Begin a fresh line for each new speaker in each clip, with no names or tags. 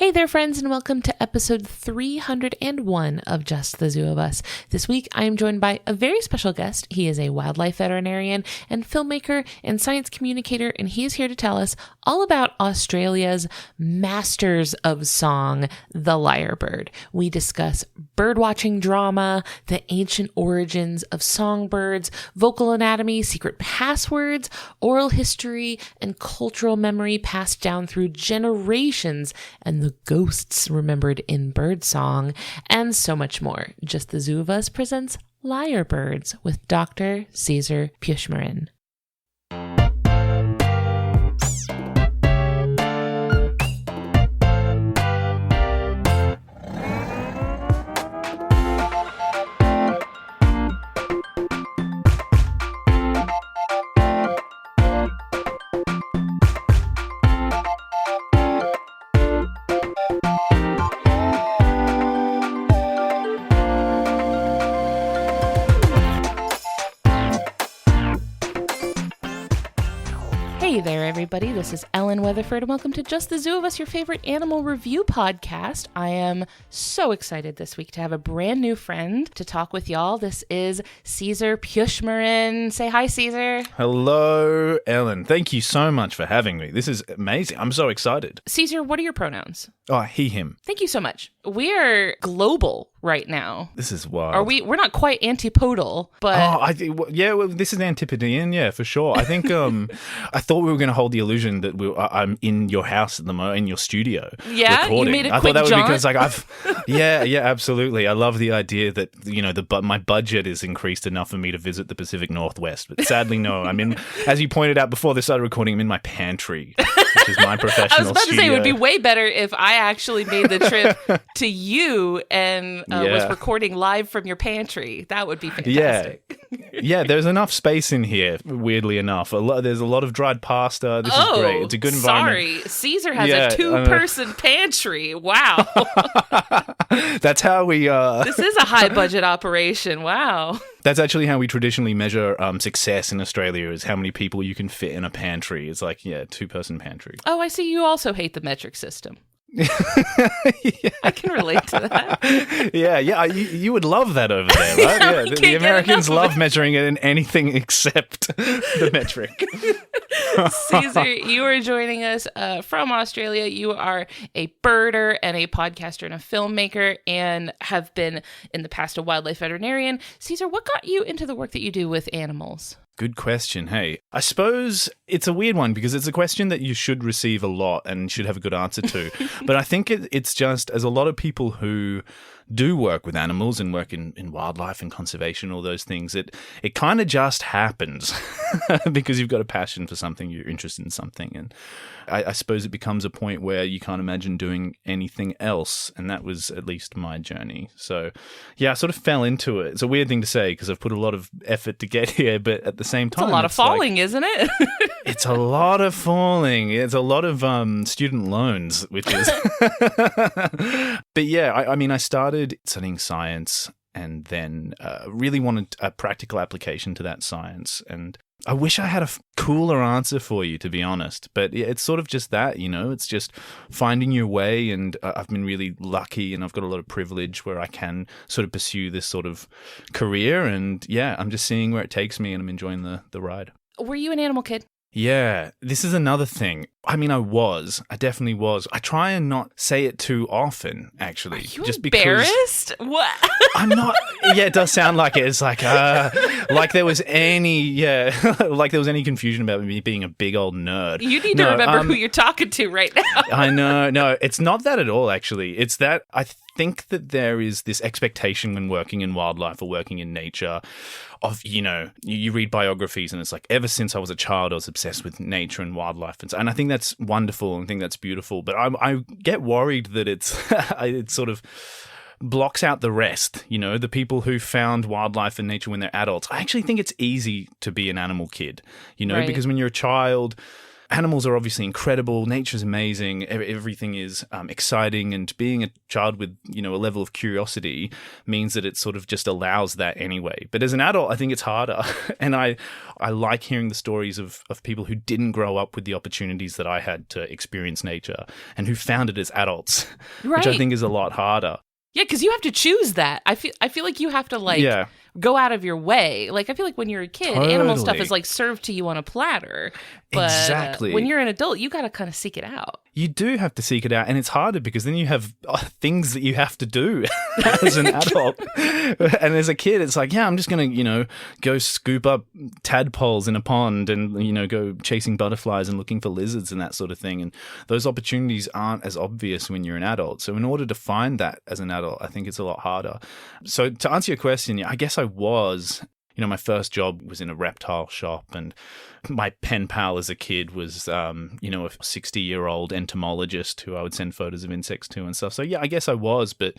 Hey there, friends, and welcome to episode 301 of Just the Zoo of Us. This week, I am joined by a very special guest. He is a wildlife veterinarian and filmmaker and science communicator, and he is here to tell us all about Australia's masters of song, the lyrebird. We discuss birdwatching drama, the ancient origins of songbirds, vocal anatomy, secret passwords, oral history, and cultural memory passed down through generations, and the ghosts remembered in birdsong, and so much more. Just the Zoo of Us presents Lyrebirds with Dr. César Puechmarin. Hey there, everybody. This is Ellen Weatherford, and welcome to Just the Zoo of Us, your favorite animal review podcast. I am so excited this week to have a brand new friend to talk with y'all. This is César Puechmarin. Say hi, César.
Hello, Ellen. Thank you so much for having me. This is amazing. I'm so excited.
César, what are your pronouns?
Oh, he, him.
Thank you so much. We are global right now.
This is wild.
We're not quite antipodal, but...
this is Antipodean, yeah, for sure. I think, I thought we were going to hold the illusion that I'm in your house at the moment, in your studio.
Yeah,
recording.
You made a
I
quick
thought that
jaunt.
would be because, yeah, absolutely. I love the idea that, you know, my budget is increased enough for me to visit the Pacific Northwest. But sadly, no. I mean, as you pointed out before they started recording, I'm in my pantry, which is my professional studio.
I was about to say, it would be way better if I actually made the trip to you and was recording live from your pantry. That would be fantastic.
Yeah, there's enough space in here, weirdly enough. There's a lot of dried pasta. This is great. It's a good environment.
Sorry. César has a two-person pantry. Wow.
That's how we...
This is a high-budget operation. Wow.
That's actually how we traditionally measure success in Australia, is how many people you can fit in a pantry. It's like, two-person pantry.
Oh, I see. You also hate the metric system. I can relate to that.
You would love that over there, right? Yeah, the Americans love measuring it in anything except the metric.
César, you are joining us from Australia. You are a birder and a podcaster and a filmmaker, and have been in the past a wildlife veterinarian. César, what got you into the work that you do with animals?
Good question. Hey, I suppose it's a weird one because it's a question that you should receive a lot and should have a good answer to. But I think it's just, as a lot of people who do work with animals and work in wildlife and conservation, all those things, it kind of just happens because you've got a passion for something, you're interested in something. And I suppose it becomes a point where you can't imagine doing anything else. And that was at least my journey. So, I sort of fell into it. It's a weird thing to say because I've put a lot of effort to get here, but at the same time...
It's a lot of falling, isn't it?
It's a lot of falling. It's a lot of student loans, which is... But I started studying science and then really wanted a practical application to that science. And I wish I had a cooler answer for you, to be honest. But it's sort of just that, it's just finding your way. And I've been really lucky and I've got a lot of privilege where I can sort of pursue this sort of career. And I'm just seeing where it takes me and I'm enjoying the ride.
Were you an animal kid?
Yeah, this is another thing. I mean, I definitely was. I try and not say it too often, actually.
Are you
just
embarrassed?
Because
what?
I'm not. Yeah, it does sound like it. It's like there was any confusion about me being a big old nerd.
You need to remember who you're talking to right now.
I know. No, it's not that at all, actually. It's that I think that there is this expectation when working in wildlife or working in nature of, you read biographies and it's like, ever since I was a child, I was obsessed with nature and wildlife. And I think that's wonderful and I think that's beautiful. But I get worried that it sort of blocks out the rest, the people who found wildlife and nature when they're adults. I actually think it's easy to be an animal kid,
Right.
Because when you're a child... animals are obviously incredible. Nature's amazing. Everything is exciting. And being a child with, a level of curiosity means that it sort of just allows that anyway. But as an adult, I think it's harder. And I like hearing the stories of people who didn't grow up with the opportunities that I had to experience nature and who found it as adults, which I think is a lot harder.
Yeah, because you have to choose that. I feel like you have to go out of your way. Like I feel like when you're a kid, animal stuff is like served to you on a platter. But
exactly.
When you're an adult, you got to kind of seek it out.
You do have to seek it out, and it's harder because then you have things that you have to do as an adult. And as a kid, it's like, I'm just going to, go scoop up tadpoles in a pond and, go chasing butterflies and looking for lizards and that sort of thing. And those opportunities aren't as obvious when you're an adult. So in order to find that as an adult, I think it's a lot harder. So to answer your question, I guess I was... my first job was in a reptile shop, and my pen pal as a kid was, a 60-year-old entomologist who I would send photos of insects to and stuff. So, I guess I was, but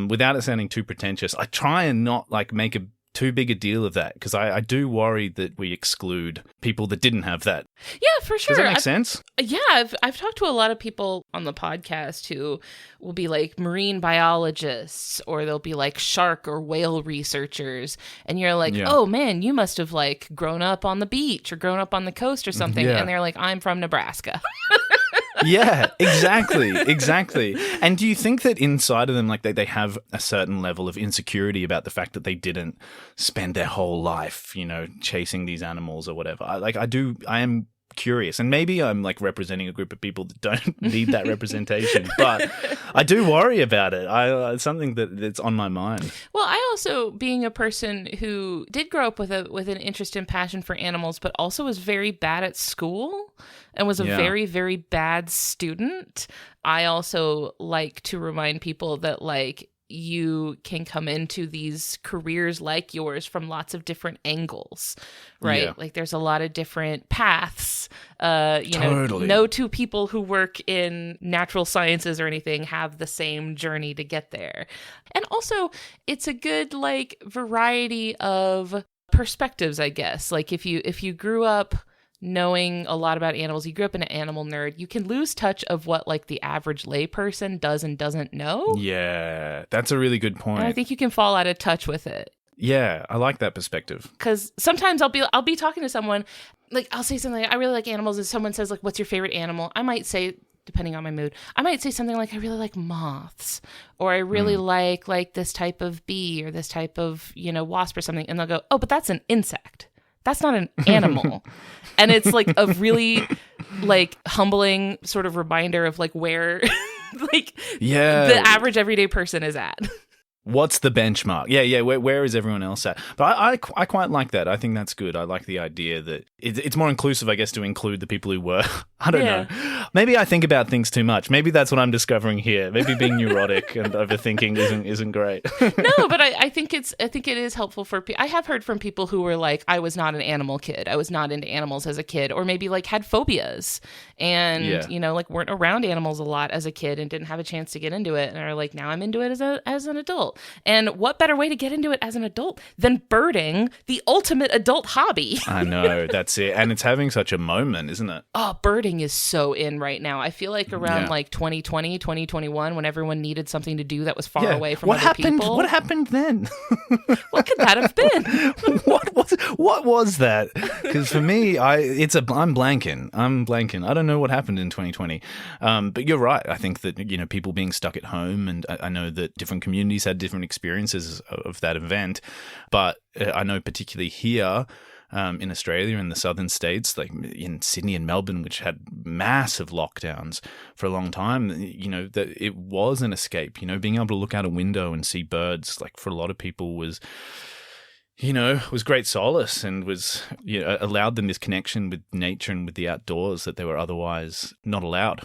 without it sounding too pretentious, I try and not make a too big a deal of that because I do worry that we exclude people that didn't have that.
Yeah, for sure.
Does that make sense?
Yeah, I've talked to a lot of people on the podcast who will be like marine biologists, or they'll be like shark or whale researchers, and you're like, oh man, you must have grown up on the beach or grown up on the coast or something, and they're like, I'm from Nebraska.
Yeah, exactly. And do you think that inside of them, they have a certain level of insecurity about the fact that they didn't spend their whole life, chasing these animals or whatever? I am curious, and maybe I'm representing a group of people that don't need that representation, but I do worry about it. It's something that's on my mind.
Well, I also, being a person who did grow up with an interest and passion for animals, but also was very bad at school and was a very, very bad student, I also like to remind people that you can come into these careers like yours from lots of different angles, right? Yeah. There's a lot of different paths. Totally. No two people who work in natural sciences or anything have the same journey to get there. And also, it's a good variety of perspectives, I guess. If you grew up knowing a lot about animals, you grew up an animal nerd, you can lose touch of what the average layperson does and doesn't know.
Yeah, that's a really good point.
And I think you can fall out of touch with it.
Yeah, I like that perspective.
Because sometimes I'll be talking to someone, I'll say something, I really like animals, and someone says, what's your favorite animal? I might say, depending on my mood, I might say something I really like moths, or I really like this type of bee, or this type of, wasp or something. And they'll go, oh, but that's an insect. That's not an animal. And it's a really humbling sort of reminder of where the average everyday person is at.
What's the benchmark? Yeah. Where is everyone else at? But I quite like that. I think that's good. I like the idea that it's more inclusive, I guess, to include the people who were. I don't know. Maybe I think about things too much. Maybe that's what I'm discovering here. Maybe being neurotic and overthinking isn't great.
No, but I think it is helpful for people. I have heard from people who were I was not an animal kid. I was not into animals as a kid, or maybe had phobias and weren't around animals a lot as a kid and didn't have a chance to get into it, and are now I'm into it as an adult. And what better way to get into it as an adult than birding, the ultimate adult hobby?
I know, that's it. And it's having such a moment, isn't it?
Oh, birding is so in right now. I feel around 2020, 2021, when everyone needed something to do that was far away from other people.
What happened then?
What could that have been?
What was that? Because for me, I'm blanking. I don't know what happened in 2020. But you're right. I think that, people being stuck at home, and I know that different communities had different experiences of that event. But I know particularly here, in Australia, in the southern states, in Sydney and Melbourne, which had massive lockdowns for a long time, that it was an escape. Being able to look out a window and see birds, for a lot of people was great solace, and was, allowed them this connection with nature and with the outdoors that they were otherwise not allowed.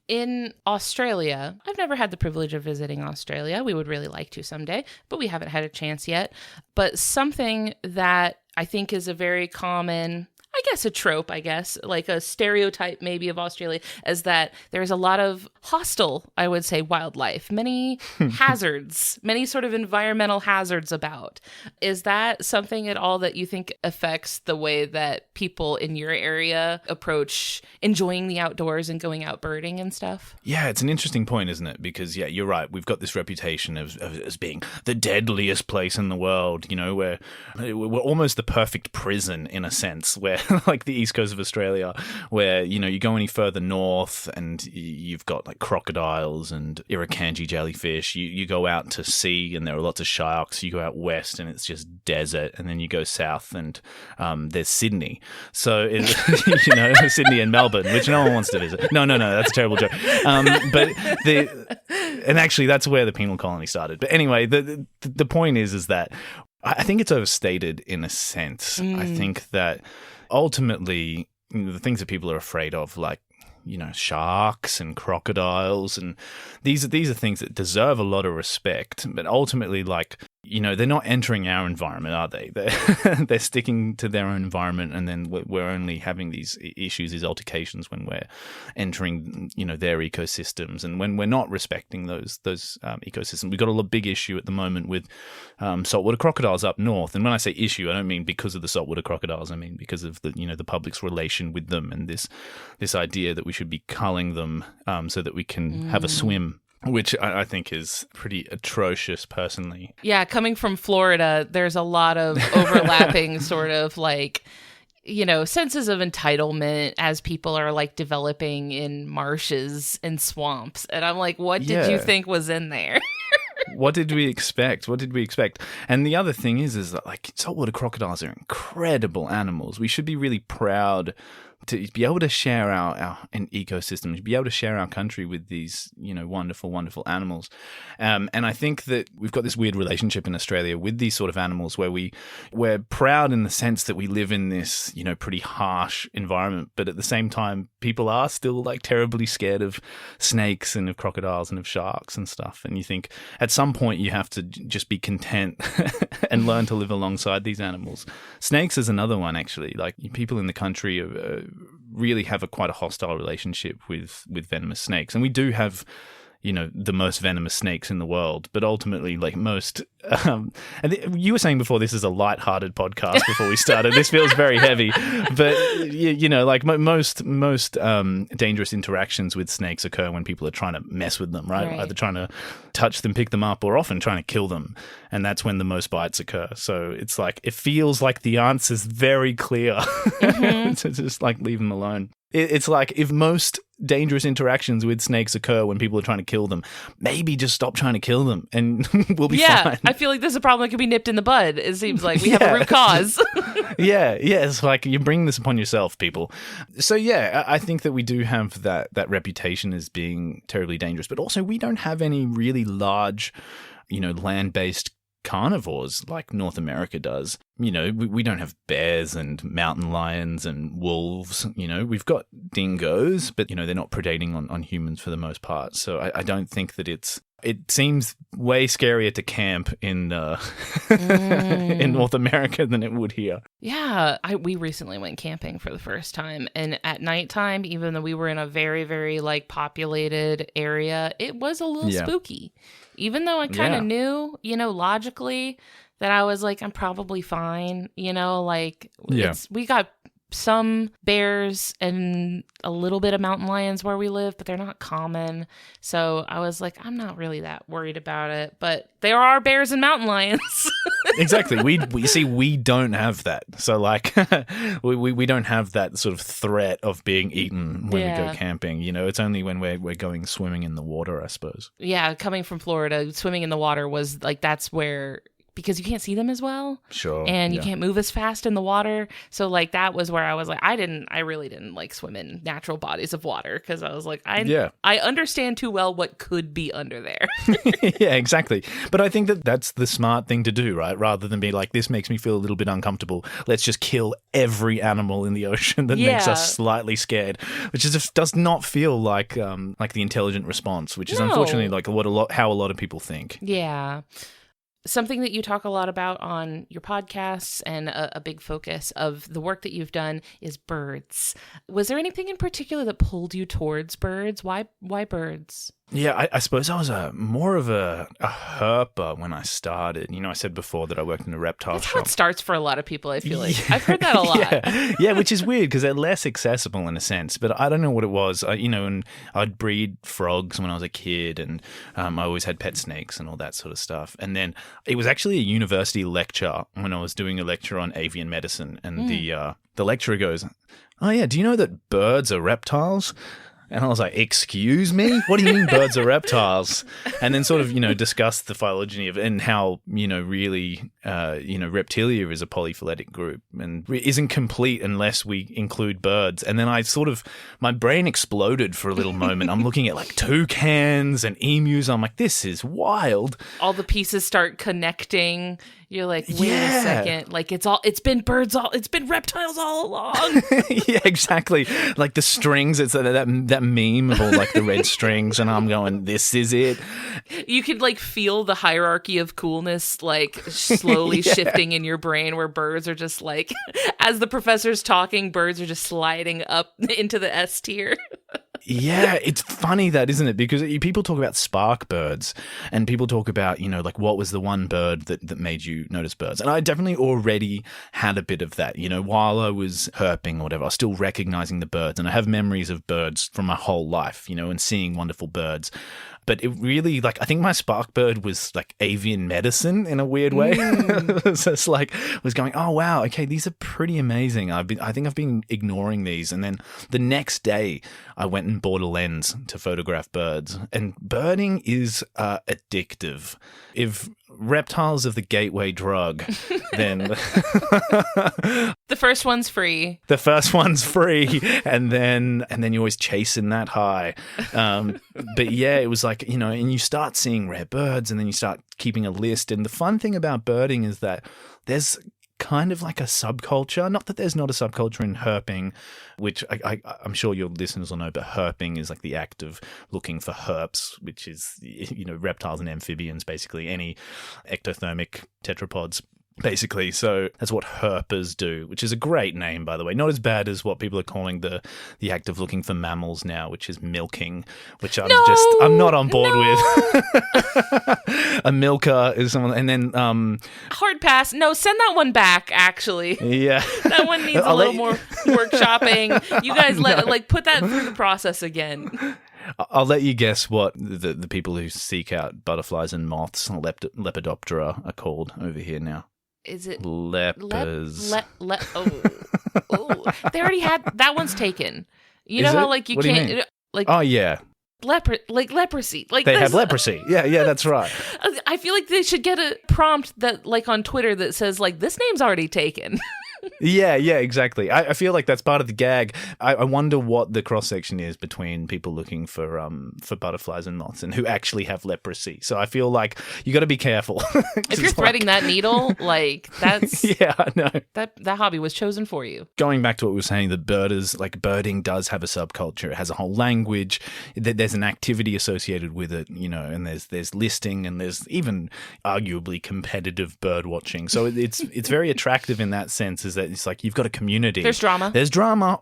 In Australia, I've never had the privilege of visiting Australia. We would really like to someday, but we haven't had a chance yet. But something that I think is a very common, I guess a trope, like a stereotype maybe of Australia, is that there's a lot of hostile, I would say, wildlife, many hazards, many sort of environmental hazards about. Is that something at all that you think affects the way that people in your area approach enjoying the outdoors and going out birding and stuff?
Yeah, it's an interesting point, isn't it? Because, yeah, you're right. We've got this reputation of as being the deadliest place in the world, you know, where we're almost the perfect prison in a sense, where like the east coast of Australia, where, you know, you go any further north and you've got like crocodiles and irukandji jellyfish. You go out to sea and there are lots of sharks. You go out west and it's just desert. And then you go south and there's Sydney. So, you know, Sydney and Melbourne, which no one wants to visit. No, that's a terrible joke. And actually that's where the penal colony started. But anyway, the point is that I think it's overstated in a sense. I think that ultimately, you know, the things that people are afraid of, like, you know, sharks and crocodiles, and these are things that deserve a lot of respect. But ultimately, like, you know, they're not entering our environment, are they? They're sticking to their own environment, and then we're only having these issues, these altercations when we're entering, you know, their ecosystems, and when we're not respecting those ecosystems. We've got a big issue at the moment with saltwater crocodiles up north. And when I say issue, I don't mean because of the saltwater crocodiles. I mean because of the, you know, the public's relation with them, and this idea that we should be culling them so that we can have a swim, which I think is pretty atrocious, personally.
Yeah, coming from Florida, there's a lot of overlapping sort of like, you know, senses of entitlement as people are like developing in marshes and swamps. And I'm like, what did you think was in there?
What did we expect? And the other thing is that, like, saltwater crocodiles are incredible animals. We should be really proud to be able to share our ecosystems, be able to share our country with these, you know, wonderful, wonderful animals. And I think that we've got this weird relationship in Australia with these sort of animals where we're proud in the sense that we live in this, you know, pretty harsh environment. But at the same time, people are still like terribly scared of snakes and of crocodiles and of sharks and stuff. And you think at some point you have to just be content and learn to live alongside these animals. Snakes is another one, actually. Like, people in the country really have quite a hostile relationship with venomous snakes. And we do have, you know, the most venomous snakes in the world, but ultimately, like most, you were saying before, this is a light-hearted podcast before we started. This feels very heavy, but you know, like most dangerous interactions with snakes occur when people are trying to mess with them, right? Either trying to touch them, pick them up, or often trying to kill them. And that's when the most bites occur. So it's like, it feels like the answer's very clear to just like leave them alone. It's like, if most dangerous interactions with snakes occur when people are trying to kill them, maybe just stop trying to kill them and we'll be fine.
I feel like this is a problem that could be nipped in the bud. It seems like we have a root cause.
It's like you bring this upon yourself, people. So yeah, I think that we do have that reputation as being terribly dangerous, but also we don't have any really large, you know, land-based carnivores like North America does. You know, we don't have bears and mountain lions and wolves. You know, we've got dingoes, but, you know, they're not predating on humans for the most part. So I don't think that it seems way scarier to camp in in North America than it would here.
Yeah, we recently went camping for the first time, and at nighttime, even though we were in a very, very like populated area, it was a little spooky. Even though I kind of knew, you know, logically that I was like, I'm probably fine, you know, like we got some bears and a little bit of mountain lions where we live, but they're not common. So I was like, I'm not really that worried about it, but there are bears and mountain lions.
Exactly. We don't have that. So like we don't have that sort of threat of being eaten when we go camping. You know, it's only when we're going swimming in the water, I suppose. Yeah,
coming from Florida, swimming in the water was like, that's where, because you can't see them as well. Sure. And you can't move as fast in the water. So like that was where I was like, I really didn't like swim in natural bodies of water, because I was like, I understand too well what could be under there.
Yeah, exactly. But I think that that's the smart thing to do, right? Rather than be like, this makes me feel a little bit uncomfortable, let's just kill every animal in the ocean that makes us slightly scared, which does not feel like the intelligent response, which is unfortunately like how a lot of people think.
Yeah. Something that you talk a lot about on your podcasts and a big focus of the work that you've done is birds. Was there anything in particular that pulled you towards birds? Why birds?
Yeah, I suppose I was more of a herper when I started. I said before that I worked in a reptile
That's
shop.
how it starts for a lot of people, I feel like. I've heard that a lot.
Yeah, which is weird because they're less accessible in a sense. But I don't know what it was. And I'd breed frogs when I was a kid, and I always had pet snakes and all that sort of stuff. And then it was actually a university lecture when I was doing a lecture on avian medicine, and the lecturer goes, "Oh yeah, do you know that birds are reptiles?" And I was like, "Excuse me? What do you mean birds are reptiles?" And then sort of, discussed the phylogeny of and how, really, reptilia is a polyphyletic group and isn't complete unless we include birds. And then my brain exploded for a little moment. I'm looking at like toucans and emus. I'm like, this is wild.
All the pieces start connecting. You're like, wait a second. Like it's been reptiles all along.
Yeah, exactly. Like the strings, it's that meme of all like the red strings, and I'm going, this is it.
You could like feel the hierarchy of coolness like slowly shifting in your brain, where birds are just like, as the professor's talking, birds are just sliding up into the S tier.
Yeah, it's funny that, isn't it? Because people talk about spark birds, and people talk about, like what was the one bird that made you notice birds? And I definitely already had a bit of that, while I was herping or whatever, I was still recognizing the birds, and I have memories of birds from my whole life, and seeing wonderful birds. But it really, I think my spark bird was like avian medicine in a weird way. So it's was going, oh wow, okay, these are pretty amazing. I think I've been ignoring these. And then the next day I went and bought a lens to photograph birds. And birding is addictive. If reptiles are the gateway drug, then
the first one's free.
The first one's free, and then you're always chasing that high. But yeah, it was like, and you start seeing rare birds, and then you start keeping a list. And the fun thing about birding is that there's kind of like a subculture. Not that there's not a subculture in herping, which I'm sure your listeners will know, but herping is like the act of looking for herps, which is, reptiles and amphibians, basically any ectothermic tetrapods. Basically, so that's what herpers do, which is a great name, by the way. Not as bad as what people are calling the act of looking for mammals now, which is milking, which I'm not on board with. A milker is someone, and then
hard pass. No, send that one back. Actually,
yeah,
that one needs a little more workshopping. You guys put that through the process again.
I'll let you guess what the people who seek out butterflies and moths, Lepidoptera, are called over here now.
Is it
lepers?
Oh, they already had that one's taken. You know how you
what
can't
oh yeah,
leprosy.
They have leprosy. Yeah, that's right.
I feel like they should get a prompt that on Twitter that says this name's already taken.
Yeah, exactly. I feel like that's part of the gag. I wonder what the cross section is between people looking for butterflies and moths and who actually have leprosy. So I feel like you got to be careful.
If you're threading that needle, that's
yeah, I know
that hobby was chosen for you.
Going back to what we were saying, the birding does have a subculture. It has a whole language. There's an activity associated with it, and there's listing, and there's even arguably competitive bird watching. So it's very attractive in that sense. Is that it's like you've got a community.
There's drama.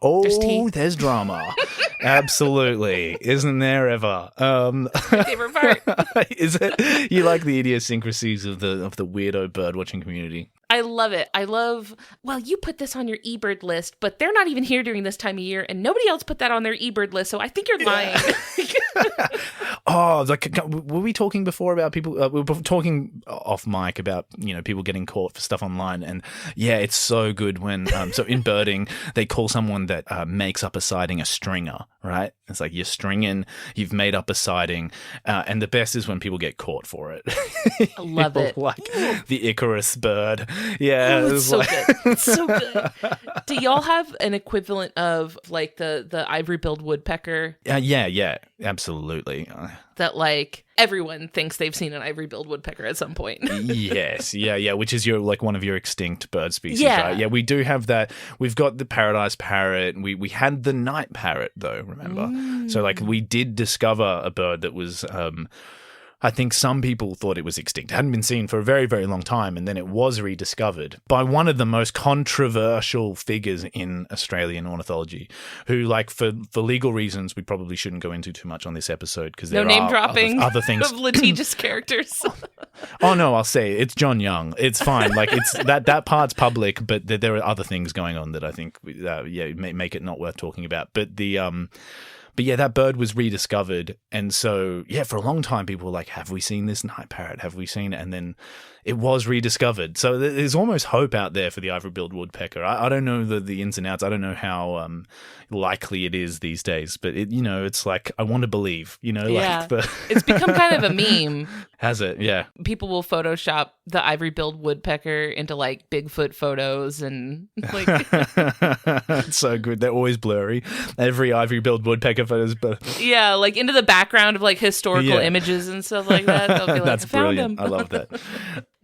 Oh, there's drama. Absolutely. Isn't there ever?
My favorite part.
Is it? You like the idiosyncrasies of the weirdo bird watching community?
I love it. You put this on your eBird list, but they're not even here during this time of year, and nobody else put that on their eBird list, so I think you're lying.
Oh, were we talking before about people? We were talking off mic about, people getting caught for stuff online, and yeah, it's so good when, so in birding, they call someone that makes up a sighting a stringer, right? It's like you're stringing, you've made up a sighting, and the best is when people get caught for it.
I love it.
Like the Icarus bird. Yeah.
It's so good. It's so good. Do y'all have an equivalent of the ivory-billed woodpecker?
Yeah, absolutely.
That everyone thinks they've seen an ivory-billed woodpecker at some point.
Yes, yeah, which is one of your extinct bird species,
yeah.
Right? Yeah, we do have that. We've got the paradise parrot. We had the night parrot though, remember? So we did discover a bird that was I think some people thought it was extinct. It hadn't been seen for a very, very long time, and then it was rediscovered by one of the most controversial figures in Australian ornithology, who, like, for legal reasons, we probably shouldn't go into too much on this episode because there
no name
are
dropping
other things.
Of litigious characters.
Oh no, I'll say it's John Young. It's fine. Like, it's that part's public, but there are other things going on that I think make it not worth talking about. But yeah, that bird was rediscovered. And so, yeah, for a long time, people were like, have we seen this night parrot? Have we seen it? And then it was rediscovered. So there's almost hope out there for the ivory-billed woodpecker. I don't know the ins and outs. I don't know how likely it is these days. But, it's like, I want to believe,
Yeah.
like
It's become kind of a meme.
Has it? Yeah.
People will Photoshop the ivory-billed woodpecker into, like, Bigfoot photos and, like...
It's so good. They're always blurry. Every ivory-billed woodpecker photo is blurry.
Yeah, like, into the background of, like, historical images and stuff like that. They'll be like,
That's
I found
brilliant.
him.
I love that.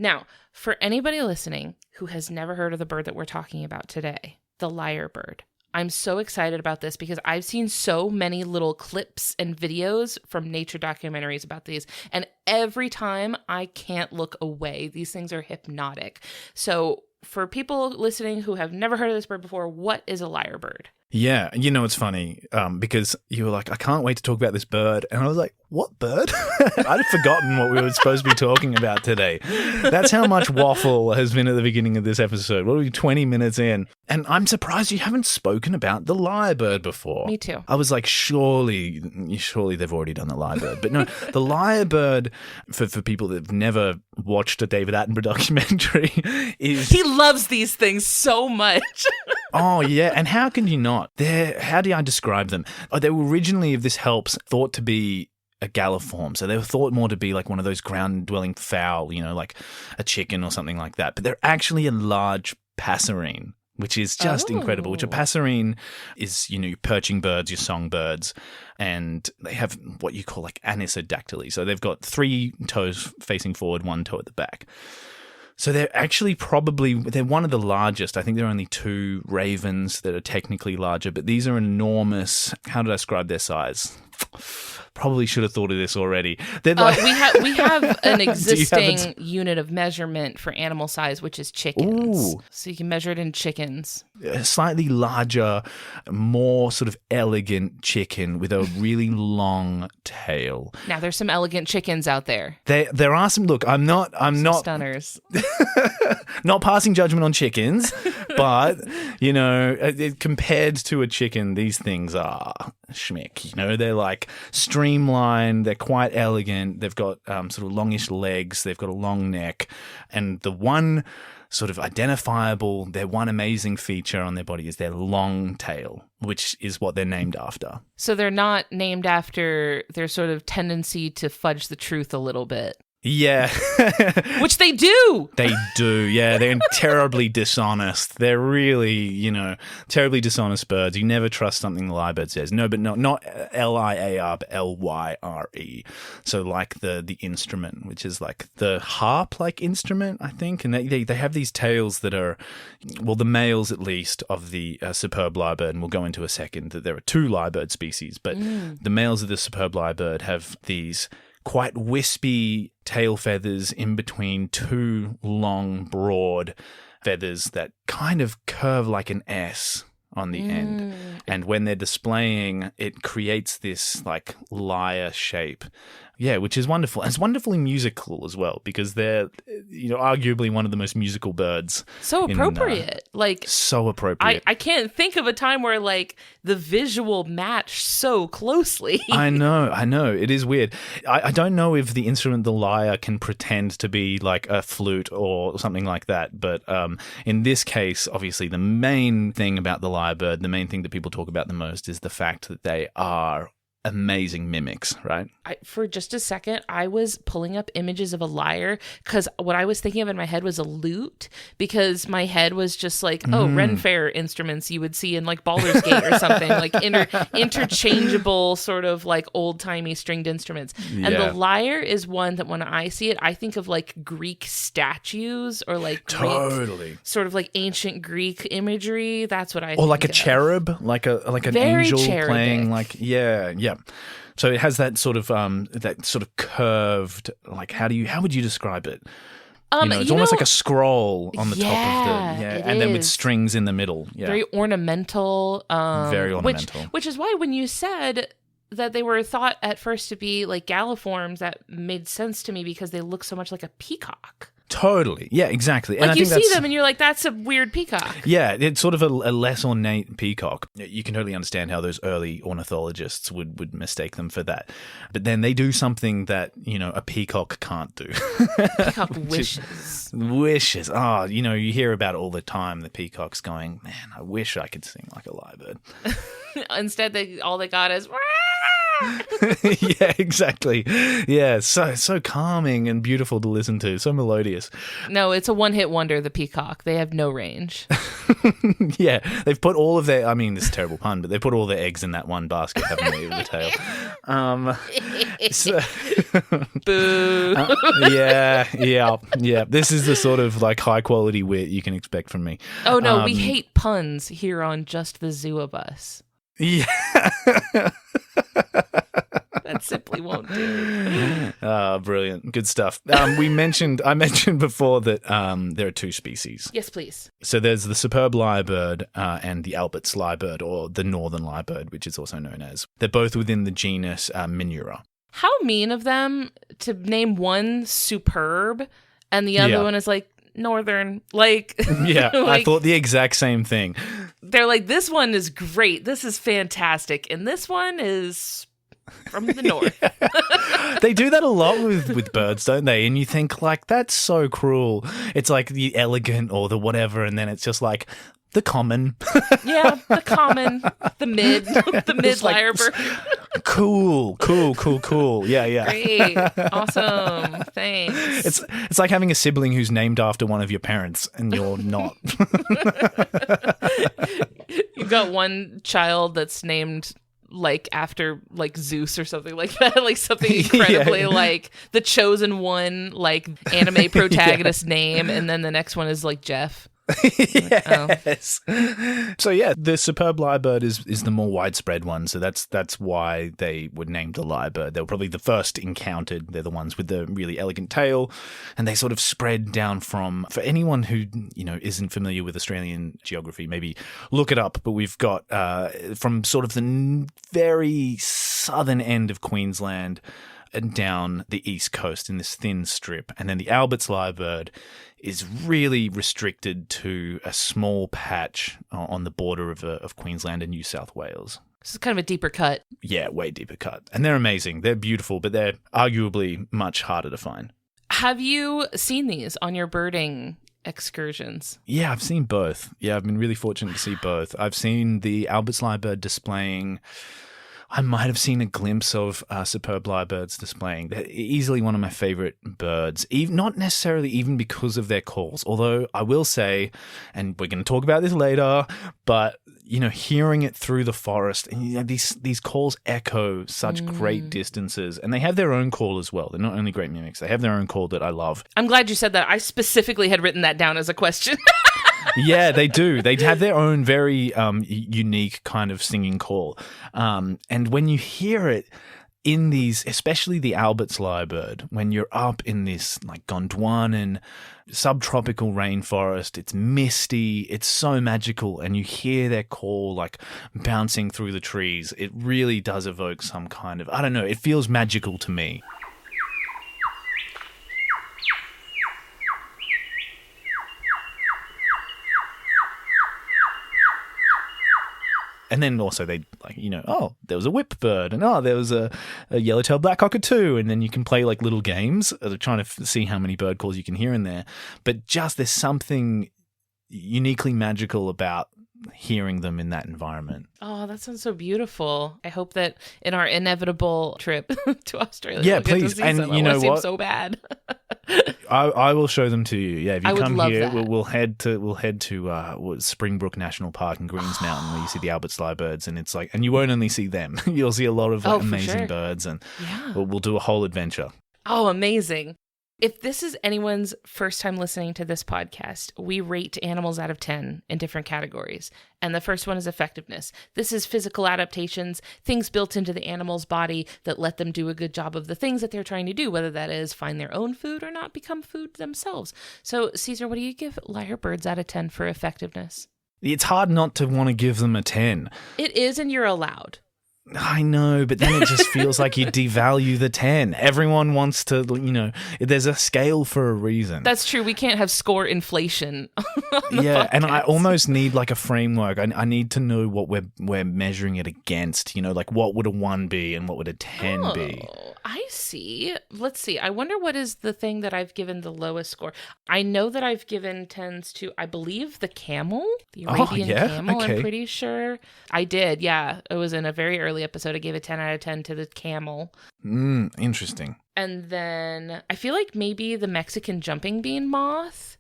Now, for anybody listening who has never heard of the bird that we're talking about today, the lyrebird, I'm so excited about this because I've seen so many little clips and videos from nature documentaries about these, and every time I can't look away. These things are hypnotic. So for people listening who have never heard of this bird before, what is a lyrebird?
Yeah, it's funny because you were like, I can't wait to talk about this bird. And I was like, what bird? I'd forgotten what we were supposed to be talking about today. That's how much waffle has been at the beginning of this episode. What are we, 20 minutes in? And I'm surprised you haven't spoken about the lyrebird before.
Me too.
I was like, surely they've already done the lyrebird. But no, the lyrebird, for people that have never watched a David Attenborough documentary, is...
He loves these things so much.
Oh, yeah. And how can you not? How do I describe them? They were originally, if this helps, thought to be a galliform. So they were thought more to be like one of those ground-dwelling fowl, like a chicken or something like that. But they're actually a large passerine, which is just incredible. Which a passerine is, your perching birds, your songbirds, and they have what you call like anisodactyly. So they've got 3 toes facing forward, 1 toe at the back. So they're actually they're one of the largest. I think there are only 2 ravens that are technically larger, but these are enormous. How did I describe their size? Probably should have thought of this already. They're like
we have an existing unit of measurement for animal size, which is chickens.
Ooh.
So you can measure it in chickens.
A slightly larger, more sort of elegant chicken with a really long tail.
Now, there's some elegant chickens out there.
There are some. Look, I'm not
stunners.
Not passing judgment on chickens, but compared to a chicken, these things are schmick. They're like streamlined. They're quite elegant. They've got sort of longish legs. They've got a long neck, and the one sort of identifiable, their one amazing feature on their body is their long tail, which is what they're named after.
So they're not named after their sort of tendency to fudge the truth a little bit.
Yeah.
Which they do.
They do, yeah. They're terribly dishonest. They're really, terribly dishonest birds. You never trust something the lyrebird says. No, but not L-I-A-R, but L-Y-R-E. So like the instrument, which is like the harp-like instrument, I think. And they have these tails that are, well, the males at least of the superb lyrebird, and we'll go into a second that there are 2 lyrebird species, but the males of the superb lyrebird have these quite wispy tail feathers in between 2 long, broad feathers that kind of curve like an S on the end. And when they're displaying, it creates this like lyre shape. Yeah, which is wonderful. And it's wonderfully musical as well because they're, arguably one of the most musical birds.
So appropriate.
So appropriate.
I can't think of a time where like the visual match so closely.
I know. It is weird. I don't know if the instrument, the lyre, can pretend to be like a flute or something like that. But in this case, obviously, the main thing about the lyrebird, the main thing that people talk about the most is the fact that they are amazing mimics, right?
For just a second, I was pulling up images of a lyre because what I was thinking of in my head was a lute, because my head was just like, Ren Fair instruments you would see in like Baldur's Gate or something, like interchangeable sort of like old-timey stringed instruments. Yeah. And the lyre is one that when I see it, I think of like Greek statues or like Greek, sort of like ancient Greek imagery. That's what I think
Or like a
of.
cherub, like an
Very
angel
cherubic.
playing like, yeah. So it has that sort of curved, like how would you describe it? It's almost like a scroll on the top of and then with strings in the middle. Yeah.
Very ornamental.
Very ornamental.
Which is why when you said that they were thought at first to be like galliforms, that made sense to me because they look so much like a peacock.
Totally. Yeah, exactly.
Like, and you see them and you're like, that's a weird peacock.
Yeah, it's sort of a less ornate peacock. You can totally understand how those early ornithologists would mistake them for that. But then they do something that, a peacock can't do.
Peacock wishes.
Wishes. Oh, you hear about it all the time. The peacock's going, man, I wish I could sing like a lyrebird.
Instead, all they got is...
Yeah, exactly. Yeah, so calming and beautiful to listen to. So melodious.
No, it's a one-hit wonder, the peacock. They have no range.
Yeah, they've put all of their, this is a terrible pun, but they put all their eggs in that one basket, haven't they, with the tail.
Boo.
Yeah. This is the sort of like high quality wit you can expect from me.
Oh no, we hate puns here on Just the Zoo of Us.
Yeah.
That simply won't do.
Brilliant. Good stuff. I mentioned before that there are two species.
Yes, please.
So there's the superb lyrebird and the Albert's lyrebird, or the northern lyrebird, which is also known as. They're both within the genus Minura.
How mean of them to name one superb and the other one is like northern. Like,
yeah, I thought the exact same thing.
They're like, this one is great. This is fantastic. And this one is from the north.
They do that a lot with birds, don't they? And you think, like, that's so cruel. It's like the elegant or the whatever, and then it's just like the common.
Yeah, the common, the mid lyrebird.
Cool. Yeah.
Great. Awesome. Thanks.
It's like having a sibling who's named after one of your parents and you're not.
You've got one child that's named like after like Zeus or something like that, like something incredibly like the chosen one, like anime protagonist name, and then the next one is like Jeff.
Yes. Oh. So yeah, the superb lyrebird is the more widespread one. So that's why they were named the lyrebird. They were probably the first encountered. They're the ones with the really elegant tail, and they sort of spread down from. For anyone who isn't familiar with Australian geography, maybe look it up. But we've got from sort of the very southern end of Queensland and down the east coast in this thin strip, and then the Albert's lyrebird is really restricted to a small patch on the border of Queensland and New South Wales.
This is kind of a deeper cut.
Yeah, way deeper cut. And they're amazing. They're beautiful, but they're arguably much harder to find.
Have you seen these on your birding excursions?
Yeah, I've seen both. Yeah, I've been really fortunate to see both. I've seen the Albert's lyrebird displaying. I might have seen a glimpse of superb lyrebirds displaying. They're easily one of my favorite birds, not necessarily even because of their calls, although I will say, and we're going to talk about this later, but hearing it through the forest, and these calls echo such great distances, and they have their own call as well. They're not only great mimics, they have their own call that I love.
I'm glad you said that. I specifically had written that down as a question.
Yeah, they do. They have their own very unique kind of singing call. And when you hear it in these, especially the Albert's lyrebird, when you're up in this like Gondwanan subtropical rainforest, it's misty, it's so magical, and you hear their call like bouncing through the trees, it really does evoke some kind of, I don't know, it feels magical to me. And then also they there was a whip bird, and there was a yellow-tailed black cockatoo, and then you can play like little games trying to see how many bird calls you can hear in there. But just there's something uniquely magical about hearing them in that environment.
Oh, that sounds so beautiful. I hope that in our inevitable trip to Australia,
yeah, please. And you know what?
So bad.
I will show them to you. Yeah, if you come here, we'll head to Springbrook National Park in Greens Mountain, where you see the Albert's lyrebirds, and it's like, and you won't only see them, you'll see a lot of amazing birds, and we'll do a whole adventure.
Oh, amazing. If this is anyone's first time listening to this podcast, we rate animals out of 10 in different categories. And the first one is effectiveness. This is physical adaptations, things built into the animal's body that let them do a good job of the things that they're trying to do, whether that is find their own food or not become food themselves. So, César, what do you give Lyrebirds out of 10 for effectiveness?
It's hard not to want to give them a 10.
It is, and you're allowed.
I know, but then it just feels like you devalue the 10. Everyone wants to, there's a scale for a reason.
That's true. We can't have score inflation on the
podcast. And I almost need like a framework. I need to know what we're measuring it against. Like what would a 1 be and what would a 10 be?
I see. Let's see. I wonder what is the thing that I've given the lowest score. I know that I've given 10s to, I believe, the camel, the Arabian camel. Okay. I'm pretty sure. I did. Yeah. It was in a very early episode. I gave a 10 out of 10 to the camel.
Interesting.
And then I feel like maybe the Mexican jumping bean moth.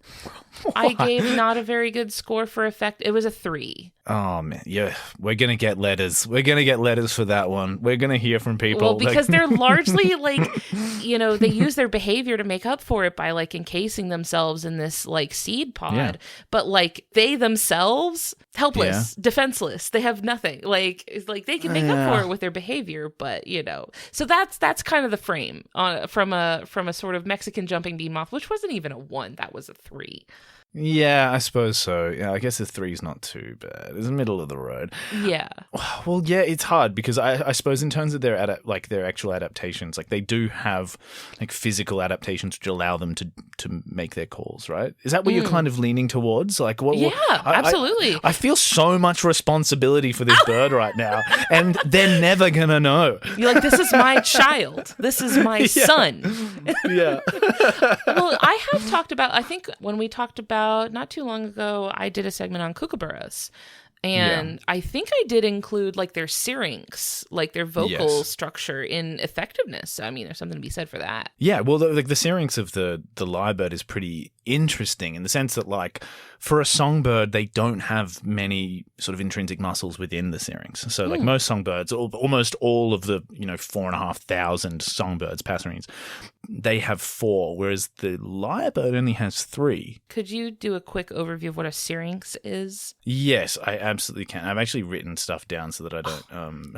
I gave not a very good score for effect. It was a 3.
Oh, man. Yeah. We're going to get letters. We're going to get letters for that one. We're going to hear from people.
Well, because they're largely they use their behavior to make up for it by like encasing themselves in this like seed pod. Yeah. But like they themselves, helpless, defenseless. They have nothing. It's like they can make up for it with their behavior, but So that's kind of the frame from a sort of Mexican jumping bean moth, which wasn't even a 1. That was a 3.
Yeah, I suppose so. Yeah, I guess the 3 is not too bad. It's the middle of the road.
Yeah.
Well, yeah, it's hard because I suppose in terms of their actual adaptations, like they do have like physical adaptations which allow them to make their calls, right? Is that what you're kind of leaning towards? Like what?
Yeah, absolutely.
I feel so much responsibility for this bird right now, and they're never gonna know.
You're like, this is my child. This is my son.
Yeah.
Well, I have talked about. I think when we talked about not too long ago, I did a segment on kookaburras. And I think I did include like their syrinx, like their vocal structure in effectiveness. I mean, there's something to be said for that.
Yeah, well, the syrinx of the lyrebird is pretty interesting in the sense that like for a songbird, they don't have many sort of intrinsic muscles within the syrinx. So like most songbirds, almost all of the 4,500 songbirds, passerines, they have 4, whereas the lyrebird only has 3.
Could you do a quick overview of what a syrinx is?
Yes, I absolutely can. I've actually written stuff down so that I don't...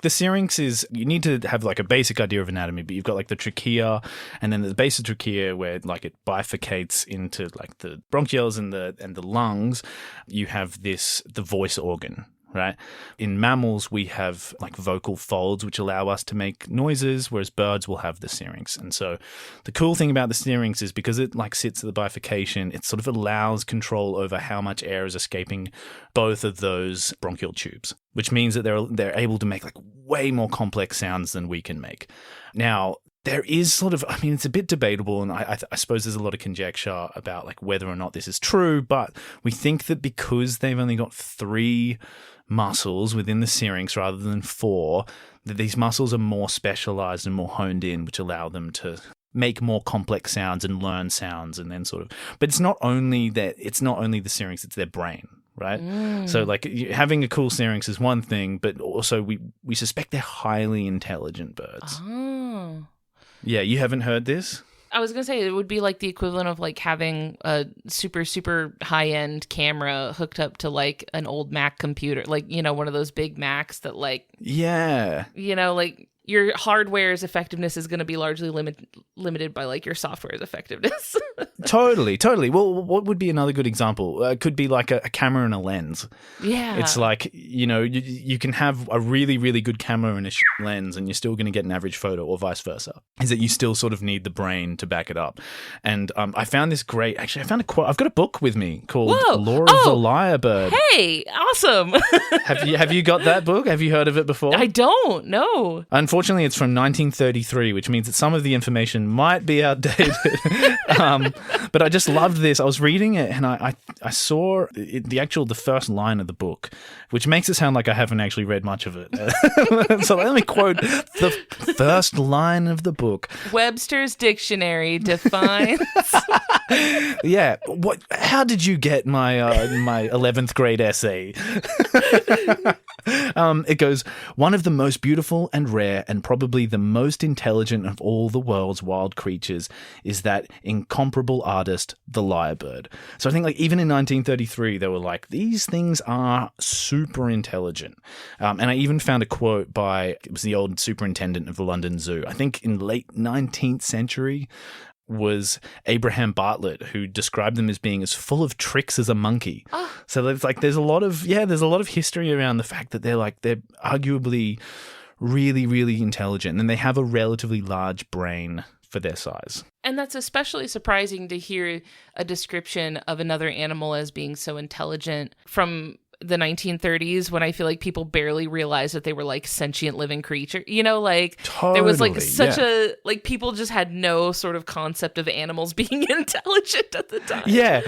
The syrinx is, you need to have like a basic idea of anatomy, but you've got like the trachea, and then the base of trachea where like it bifurcates into like the bronchioles and the lungs. You have the voice organ. Right? In mammals, we have like vocal folds, which allow us to make noises, whereas birds will have the syrinx. And so the cool thing about the syrinx is because it like sits at the bifurcation, it sort of allows control over how much air is escaping both of those bronchial tubes, which means that they're able to make like way more complex sounds than we can make. Now, there is sort of, it's a bit debatable, and I suppose there's a lot of conjecture about like whether or not this is true, but we think that because they've only got 3 muscles within the syrinx rather than 4, that these muscles are more specialized and more honed in, which allow them to make more complex sounds and learn sounds, and then sort of, but it's not only the syrinx, it's their brain. Right? So like having a cool syrinx is one thing, but also we suspect they're highly intelligent birds.
Oh.
Yeah, you haven't heard this?
I was going to say it would be like the equivalent of like having a super, super high-end camera hooked up to like an old Mac computer, like, one of those big Macs that like...
Yeah.
Like your hardware's effectiveness is going to be largely limited by like your software's effectiveness.
Totally. Well, what would be another good example? It could be like a camera and a lens.
Yeah.
It's like, you can have a really, really good camera and a lens and you're still going to get an average photo, or vice versa. Is that you still sort of need the brain to back it up. And I found this great, actually I found a quote, I've got a book with me called Law of the Lyrebird.
Hey, awesome.
Have you got that book? Have you heard of it before?
I don't, no.
Unfortunately, it's from 1933, which means that some of the information might be outdated. But I just loved this. I was reading it and I saw the first line of the book, which makes it sound like I haven't actually read much of it. So let me quote the first line of the book.
Webster's Dictionary defines.
Yeah. How did you get my 11th grade essay? It goes, one of the most beautiful and rare and probably the most intelligent of all the world's wild creatures is that incomparable artist, the lyrebird. So I think like even in 1933, they were like, these things are super intelligent. And I even found a quote by, it was the old superintendent of the London Zoo, I think in late 19th century, was Abraham Bartlett, who described them as being as full of tricks as a monkey. Oh. So it's like there's a lot of history around the fact that they're arguably really, really intelligent, and they have a relatively large brain for their size.
And that's especially surprising to hear a description of another animal as being so intelligent from the 1930s, when I feel like people barely realized that they were like sentient living creature, like
totally,
there was like such a, like people just had no sort of concept of animals being intelligent at the time.
Yeah.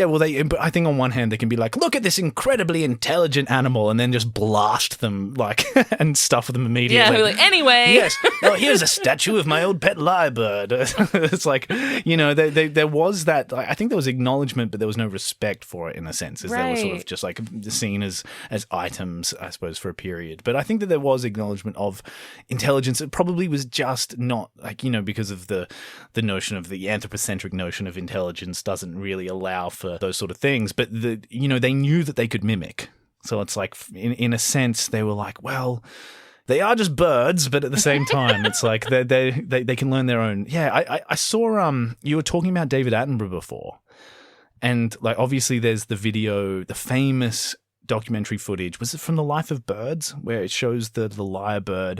Well, but I think on one hand they can be like, look at this incredibly intelligent animal, and then just blast them like and stuff them immediately.
Yeah, like, anyway.
Yes. Well, here's a statue of my old pet lyrebird. It's like, there was that. I think there was acknowledgement, but there was no respect for it in a sense, as they were sort of just like seen as items, I suppose, for a period. But I think that there was acknowledgement of intelligence. It probably was just not like, because of the notion of the anthropocentric notion of intelligence doesn't really allow for those sort of things. But they knew that they could mimic. So it's like, in a sense, they were like, well, they are just birds, but at the same time, it's like they can learn their own. Yeah, I saw you were talking about David Attenborough before, and like obviously there's the video, the famous documentary footage. Was it from The Life of Birds, where it shows the lyrebird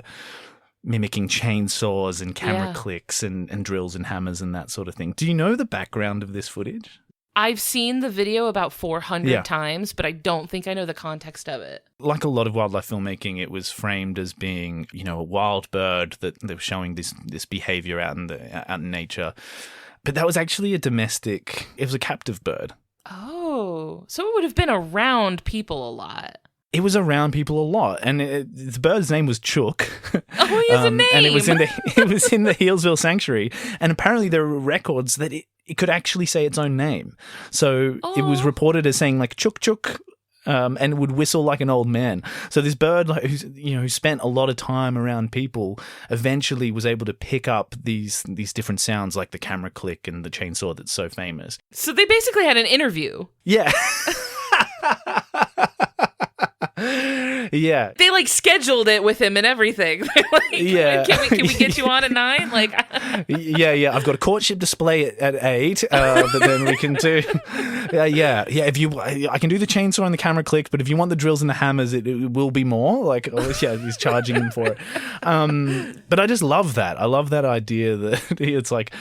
mimicking chainsaws and camera clicks and drills and hammers and that sort of thing? Do you know the background of this footage?
I've seen the video about 400 times, but I don't think I know the context of it.
Like a lot of wildlife filmmaking, it was framed as being, a wild bird that they were showing this behavior out in nature. But that was actually it was a captive bird.
Oh, so it would have been around people a lot.
It was around people a lot, and the bird's name was Chook.
Oh, he has a name!
And it was in the Healesville Sanctuary, and apparently there were records that it could actually say its own name. So It was reported as saying like Chook Chook, and would whistle like an old man. So this bird, like, who spent a lot of time around people, eventually was able to pick up these different sounds, like the camera click and the chainsaw that's so famous.
So they basically had an interview.
Yeah. Yeah.
They like scheduled it with him and everything. Like,
yeah.
Can we get you on at 9? Like,
yeah. I've got a courtship display at 8, but then we can do. Yeah. I can do the chainsaw and the camera click, but if you want the drills and the hammers, it will be more. Like, he's charging them for it. But I just love that. I love that idea that it's like,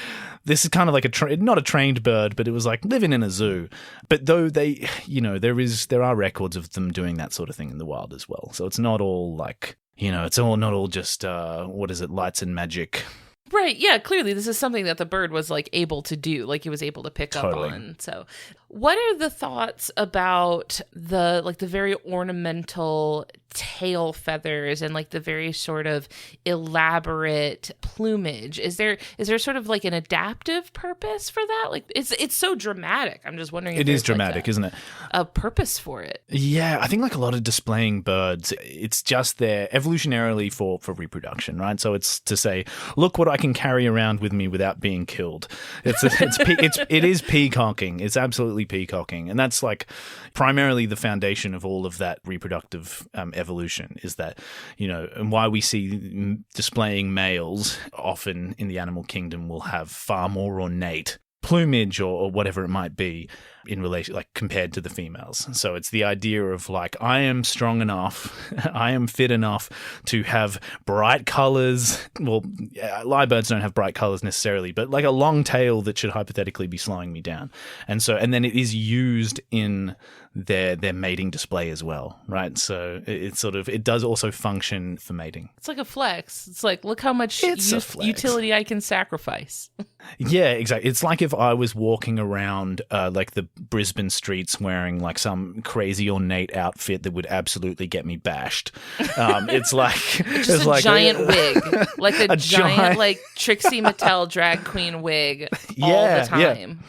this is kind of like not a trained bird, but it was like living in a zoo. But though they, there are records of them doing that sort of thing in the wild as well. So it's not all like, it's not all just, lights and magic.
Right. Yeah. Clearly, this is something that the bird was like able to do, like he was able to pick up on. So, what are the thoughts about the very ornamental tail feathers and like the very sort of elaborate plumage? Is there sort of like an adaptive purpose for that? Like it's so dramatic. I'm just wondering.
It is dramatic, isn't it?
A purpose for it.
Yeah, I think like a lot of displaying birds, it's just there evolutionarily for reproduction, right? So it's to say, look what I can carry around with me without being killed. It is peacocking. It's absolutely peacocking, and that's like primarily the foundation of all of that reproductive evolution. Is that and why we see displaying males often in the animal kingdom will have far more ornate plumage or whatever it might be in relation, like compared to the females. So it's the idea of like, I am strong enough, I am fit enough to have bright colors. Well, lyrebirds don't have bright colors necessarily, but like a long tail that should hypothetically be slowing me down. And then it is used in their mating display as well, right? So it does also function for mating.
It's like a flex. It's like, look how much utility I can sacrifice.
Yeah, exactly. It's like if I was walking around like the Brisbane streets wearing like some crazy ornate outfit that would absolutely get me bashed. It's like
just a giant wig, like a giant like Trixie Mattel drag queen wig all the time.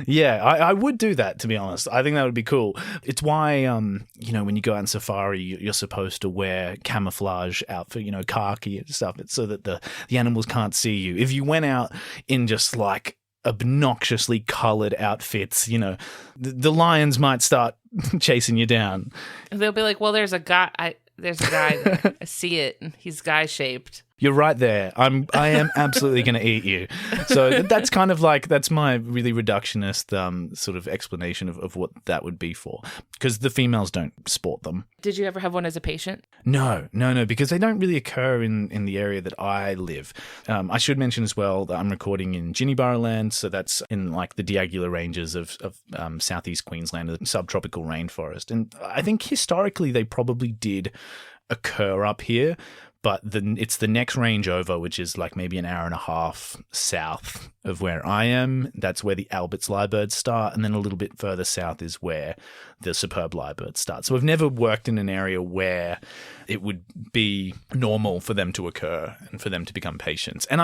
Yeah, I would do that, to be honest. I think that would be cool. It's why, when you go out on safari, you're supposed to wear camouflage outfit, khaki and stuff. It's so that the animals can't see you. If you went out in just like obnoxiously colored outfits, the lions might start chasing you down.
They'll be like, well, there's a guy there. I see it. He's guy shaped.
You're right there. I am absolutely going to eat you. So that's kind of like, that's my really reductionist sort of explanation of what that would be for, because the females don't sport them.
Did you ever have one as a patient?
No, because they don't really occur in the area that I live. I should mention as well that I'm recording in Ginniburra land, so that's in like the Diagula ranges of southeast Queensland, the subtropical rainforest. And I think historically they probably did occur up here, but it's the next range over, which is like maybe an hour and a half south of where I am. That's where the Albert's Lyrebirds start, and then a little bit further south is where the superb Lyrebirds start. So I've never worked in an area where it would be normal for them to occur and for them to become patients. And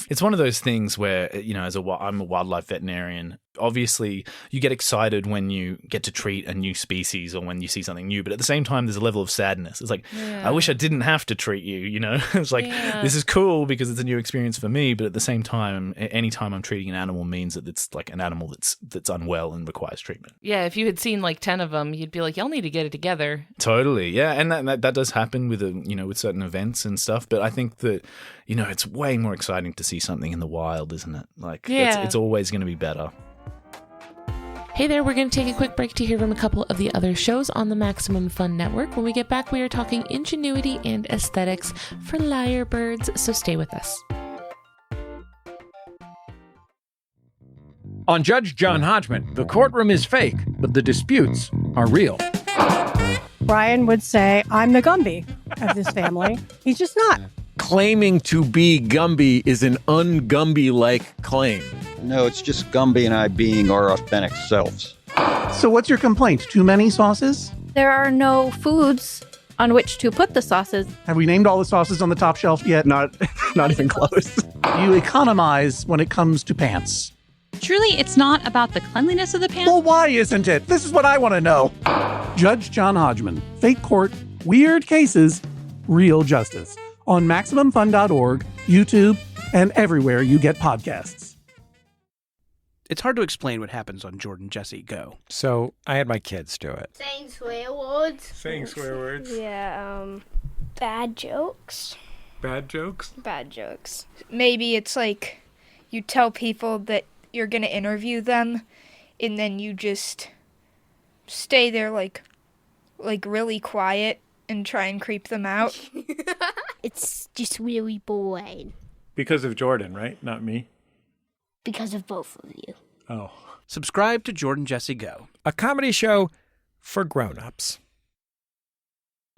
it's one of those things where, I'm a wildlife veterinarian. Obviously, you get excited when you get to treat a new species or when you see something new, but at the same time, there's a level of sadness. It's like, I wish I didn't have to treat you, It's like, this is cool because it's a new experience for me, but at the same time, any time I'm treating an animal means that it's like an animal that's unwell and requires treatment.
Yeah, if you had seen like 10 of them, you'd be like, y'all need to get it together.
Totally, yeah, and that does happen with with certain events and stuff, but I think that, it's way more exciting to see something in the wild, isn't it? Like, it's always going to be better.
Hey there, we're going to take a quick break to hear from a couple of the other shows on the Maximum Fun Network. When we get back, we are talking ingenuity and aesthetics for lyrebirds, so stay with us.
On Judge John Hodgman, the courtroom is fake, but the disputes are real.
Brian would say, I'm the Gumby of this family. He's just not.
Claiming to be Gumby is an un-Gumby-like claim.
No, it's just Gumby and I being our authentic selves.
So what's your complaint? Too many sauces?
There are no foods on which to put the sauces.
Have we named all the sauces on the top shelf yet? Not even close. You economize when it comes to pants.
Truly, it's not about the cleanliness of the pants.
Well, why isn't it? This is what I want to know. Judge John Hodgman, fake court, weird cases, real justice. On MaximumFun.org, YouTube, and everywhere you get podcasts.
It's hard to explain what happens on Jordan Jesse Go.
So I had my kids do it.
Saying swear words.
Saying swear words?
Yeah, bad jokes.
Bad jokes?
Bad jokes. Maybe it's like you tell people that you're going to interview them, and then you just stay there like really quiet and try and creep them out.
It's just really boring.
Because of Jordan, right? Not me?
Because of both of you.
Oh.
Subscribe to Jordan Jesse Go,
a comedy show for grown-ups.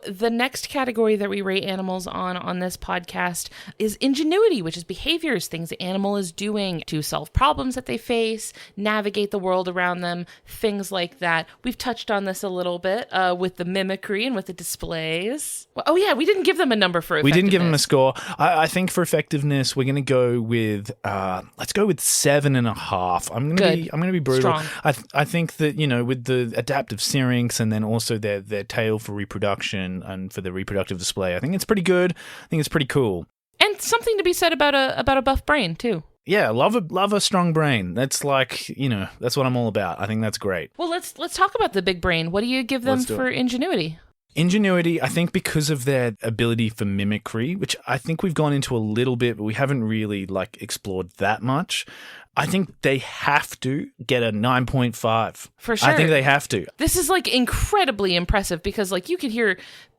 The next category that we rate animals on this podcast is ingenuity, which is behaviors, things the animal is doing to solve problems that they face, navigate the world around them, things like that. We've touched on this a little bit with the mimicry and with the displays. Well, we didn't give them a number for effectiveness.
We didn't give them a score. I think for effectiveness, we're going to go with, let's go with 7.5. I'm going to be brutal.
Strong.
I think that, with the adaptive syrinx and then also their tail for reproduction, and for the reproductive display, I think it's pretty good. I think it's pretty cool.
And something to be said about a buff brain too.
Yeah, love a strong brain. That's like, that's what I'm all about. I think that's great.
Well, let's talk about the big brain. What do you give them for ingenuity?
Ingenuity, I think because of their ability for mimicry, which I think we've gone into a little bit, but we haven't really explored that much. I think they have to get a 9.5.
For sure.
I think they have to.
This is like incredibly impressive because like you could hear,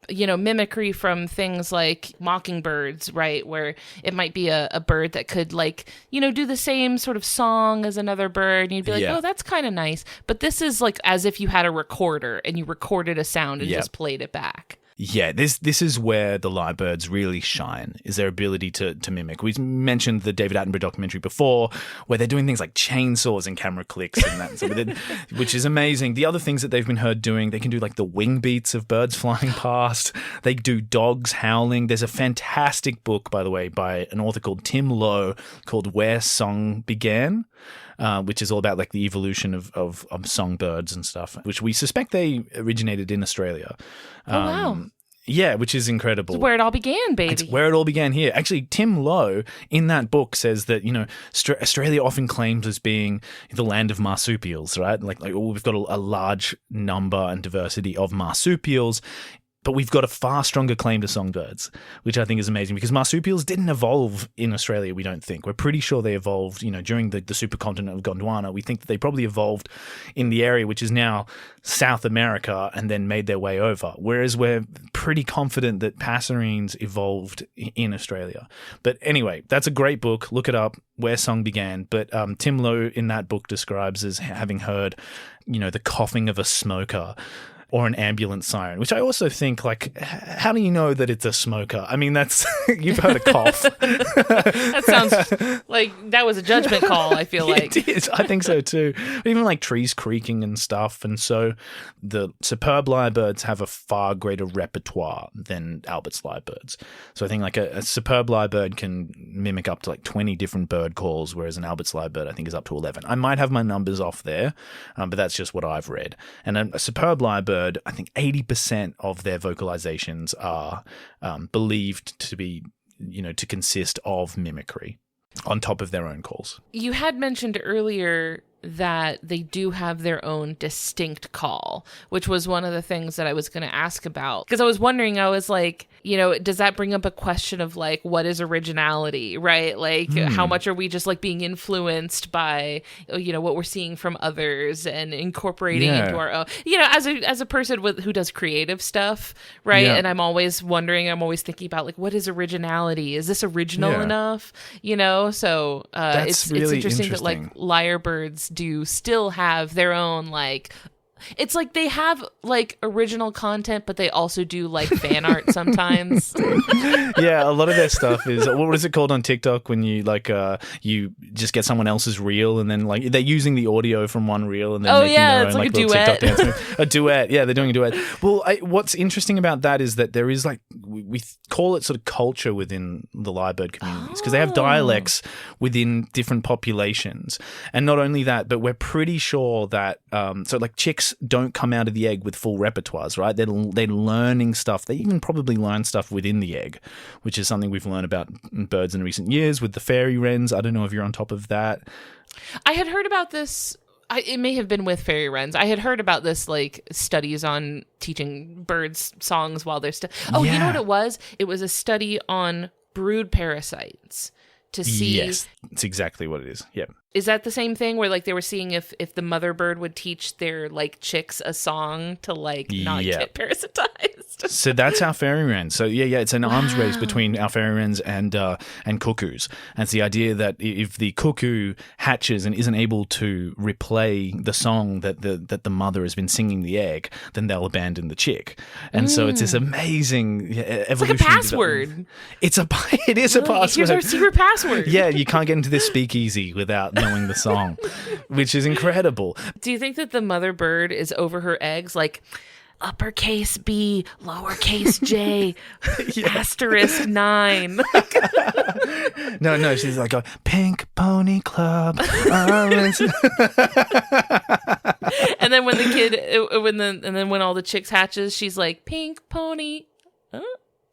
mimicry from things like mockingbirds, right? Where it might be a bird that could like, do the same sort of song as another bird. And you'd be like, oh, that's kind of nice. But this is like as if you had a recorder and you recorded a sound and just played it back.
Yeah, this is where the Lyrebirds really shine, is their ability to mimic. We mentioned the David Attenborough documentary before, where they're doing things like chainsaws and camera clicks and that, which is amazing. The other things that they've been heard doing, they can do like the wing beats of birds flying past. They do dogs howling. There's a fantastic book, by the way, by an author called Tim Lowe called Where Song Began. Which is all about like the evolution of songbirds and stuff, which we suspect they originated in Australia.
Wow.
Yeah, which is incredible.
It's where it all began, baby.
It's where it all began here. Actually, Tim Lowe in that book says that, Australia often claims as being the land of marsupials, right? Like we've got a large number and diversity of marsupials. But we've got a far stronger claim to songbirds, which I think is amazing because marsupials didn't evolve in Australia, we don't think. We're pretty sure they evolved, during the supercontinent of Gondwana. We think that they probably evolved in the area, which is now South America, and then made their way over. Whereas we're pretty confident that passerines evolved in Australia. But anyway, that's a great book. Look it up, Where Song Began. But Tim Lowe in that book describes as having heard, the coughing of a smoker or an ambulance siren, which I also think, like, how do you know that it's a smoker? I mean, that's, you've heard a cough.
That sounds like that was a judgment call, I feel like.
It is. I think so too. Even like trees creaking and stuff. And so the superb lyrebirds have a far greater repertoire than Albert's lyrebirds. So I think like a superb lyrebird can mimic up to like 20 different bird calls, whereas an Albert's lyrebird I think is up to 11. I might have my numbers off there, but that's just what I've read. And a superb lyrebird, I think 80% of their vocalizations are believed to be, to consist of mimicry on top of their own calls.
You had mentioned earlier that they do have their own distinct call, which was one of the things that I was going to ask about. Because I was wondering, I was like, does that bring up a question of like, what is originality, right? Like, how much are we just like being influenced by, what we're seeing from others and incorporating into our own, as a person who does creative stuff, right?
Yeah.
And I'm always thinking about like, what is originality? Is this original enough? So it's interesting that like Lyrebirds do still have their own like, it's like they have like original content, but they also do like fan art sometimes.
Yeah, a lot of their stuff is, what is it called on TikTok when you like you just get someone else's reel and then like they're using the audio from one reel and then making their own like little TikTok dance move. A duet. Yeah, they're doing a duet. Well, what's interesting about that is that there is like, we call it sort of culture within the lyrebird communities because they have dialects within different populations. And not only that, but we're pretty sure that so like chicks don't come out of the egg with full repertoires, right? They're learning stuff. They even probably learn stuff within the egg, which is something we've learned about birds in recent years with the fairy wrens. I don't know if you're on top of that.
I had heard about this. It may have been with fairy wrens. I had heard about this, like studies on teaching birds songs while they're still. Oh, yeah. You know what it was? It was a study on brood parasites to see.
Yes, it's exactly what it is. Yeah.
Is that the same thing where like they were seeing if the mother bird would teach their like chicks a song to like not get parasitized?
So that's our fairy wrens. So yeah, it's an arms race between our fairy wrens and cuckoos. And it's the idea that if the cuckoo hatches and isn't able to replay the song that the mother has been singing the egg, then they'll abandon the chick. And so it's this amazing evolution.
It's like a password.
It is a password.
Here's our secret password.
Yeah, you can't get into this speakeasy without knowing the song, which is incredible.
Do you think that the mother bird is over her eggs like uppercase B, lowercase J, asterisk 9?
No, she's like a pink pony club.
And then when the kid, when all the chicks hatches, she's like pink pony. Huh?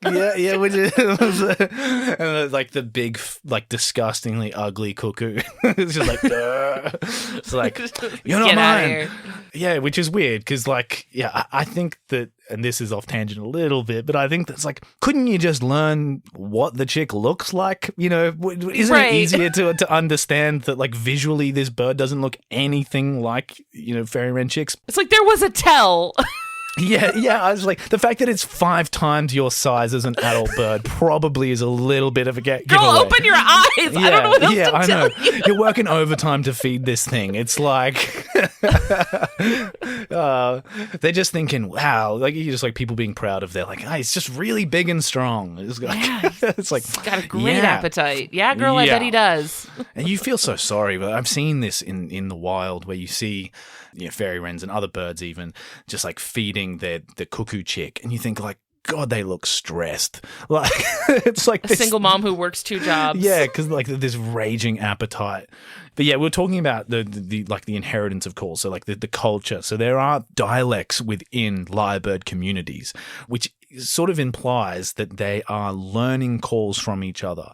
Yeah, which is, and like the big, like disgustingly ugly cuckoo. It's just like, it's like, you're not mine. Yeah, which is weird because, like, I think that and this is off tangent a little bit, but I think that's like, couldn't you just learn what the chick looks like? You know, isn't it easier to understand that like visually this bird doesn't look anything like, you know, fairy wren chicks?
It's like there was a tell.
Yeah, I was like, the fact that it's 5 times your size as an adult bird probably is a little bit of a giveaway.
Girl, open your eyes. I don't know what else to tell you.
You're working overtime to feed this thing. It's like, they're just thinking, wow, like you're just like people being proud of. They're like, hey, it's just really big and strong. It's like, it's like,
he's got a great appetite. Yeah, girl, I bet he does.
And you feel so sorry, but I've seen this in the wild where you see, you know, fairy wrens and other birds even just like feeding the cuckoo chick, and you think like, God, they look stressed. Like it's like
a single mom who works 2 jobs.
Yeah, because like this raging appetite. But yeah, we're talking about the like the inheritance of calls, so like the culture. So there are dialects within lyrebird communities, which sort of implies that they are learning calls from each other.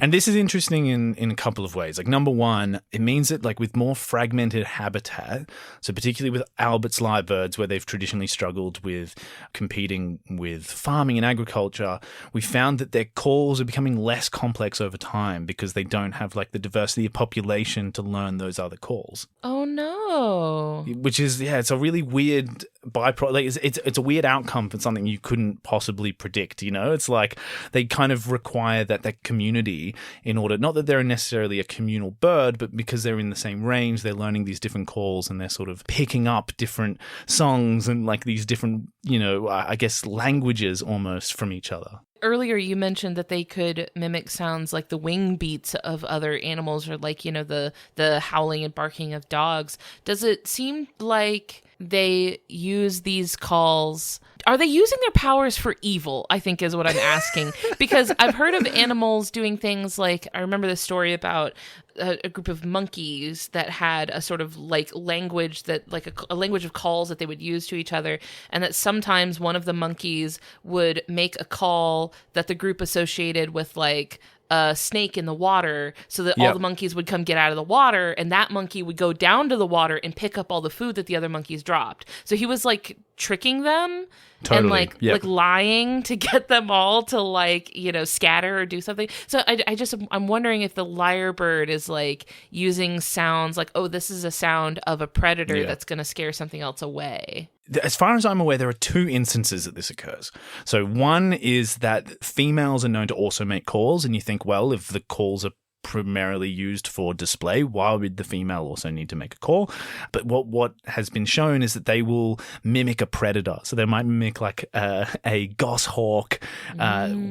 And this is interesting in a couple of ways. Like, number one, it means that like with more fragmented habitat, so particularly with Albert's lyrebirds, where they've traditionally struggled with competing with farming and agriculture, we found that their calls are becoming less complex over time because they don't have like the diversity of population to learn those other calls.
Oh no.
Which is, yeah, it's a really weird byproduct. Like, it's a weird outcome for something you couldn't possibly predict, you know? It's like they kind of require that community in order, not that they're necessarily a communal bird, but because they're in the same range, they're learning these different calls and they're sort of picking up different songs and like these different, you know, I guess languages almost from each other.
Earlier, you mentioned that they could mimic sounds like the wing beats of other animals or like, you know, the howling and barking of dogs. Does it seem like they use these calls? Are they using their powers for evil, I think is what I'm asking. Because I've heard of animals doing things like, I remember the story about a group of monkeys that had a sort of like language that like a language of calls that they would use to each other. And that sometimes one of the monkeys would make a call that the group associated with like a snake in the water, so that all the monkeys would come get out of the water, and that monkey would go down to the water and pick up all the food that the other monkeys dropped. So he was like tricking them and like lying to get them all to like, you know, scatter or do something. So I'm wondering if the lyrebird is like using sounds like, oh, this is a sound of a predator that's going to scare something else away.
As far as I'm aware, there are 2 instances that this occurs. So one is that females are known to also make calls, and you think, well, if the calls are primarily used for display, why would the female also need to make a call? But what has been shown is that they will mimic a predator. So they might mimic like a goshawk,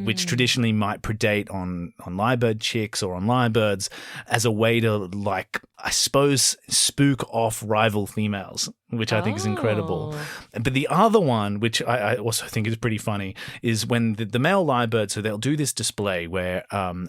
which traditionally might predate on lyrebird chicks or on lyrebirds, as a way to, like, I suppose, spook off rival females, which I think is incredible. But the other one, which I also think is pretty funny, is when the male lyrebird, so they'll do this display where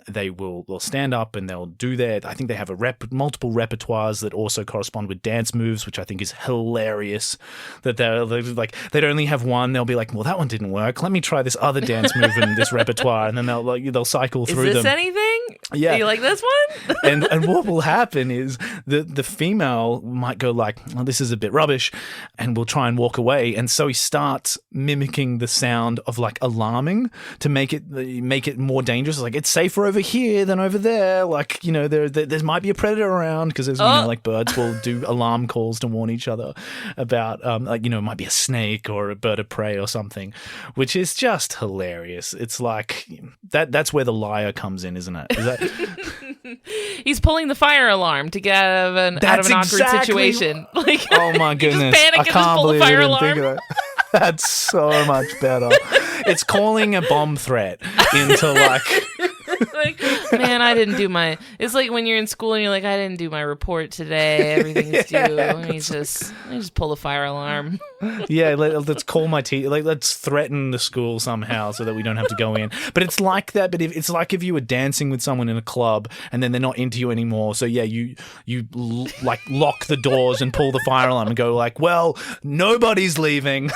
they'll stand up and they'll do I think they have multiple repertoires that also correspond with dance moves, which I think is hilarious. That they're like, they'd only have one, they'll be like, well, that one didn't work, let me try this other dance move in this repertoire, and then they'll cycle through them.
Is this anything?
Yeah.
Do you like this one?
and what will happen is the female might go like, oh, this is a bit rubbish, and will try and walk away. And so he starts mimicking the sound of like alarming to make it more dangerous. Like, it's safer over here than over there. Like, you know, there might be a predator around, because there's, you know, like birds will do alarm calls to warn each other about, like, you know, it might be a snake or a bird of prey or something, which is just hilarious. It's like that's where the liar comes in, isn't it? Is that...
He's pulling the fire alarm to get out of an awkward situation. Like,
oh my goodness!
Just panic and just pull the fire alarm.
That's so much better. It's calling a bomb threat into like.
Like, man, I didn't do my. It's like when you're in school and you're like, I didn't do my report today. Everything's due. Let me just pull the fire alarm.
Yeah, let's call my teacher. Like, let's threaten the school somehow so that we don't have to go in. But it's like that. But it's like if you were dancing with someone in a club and then they're not into you anymore. So yeah, you like lock the doors and pull the fire alarm and go like, well, nobody's leaving.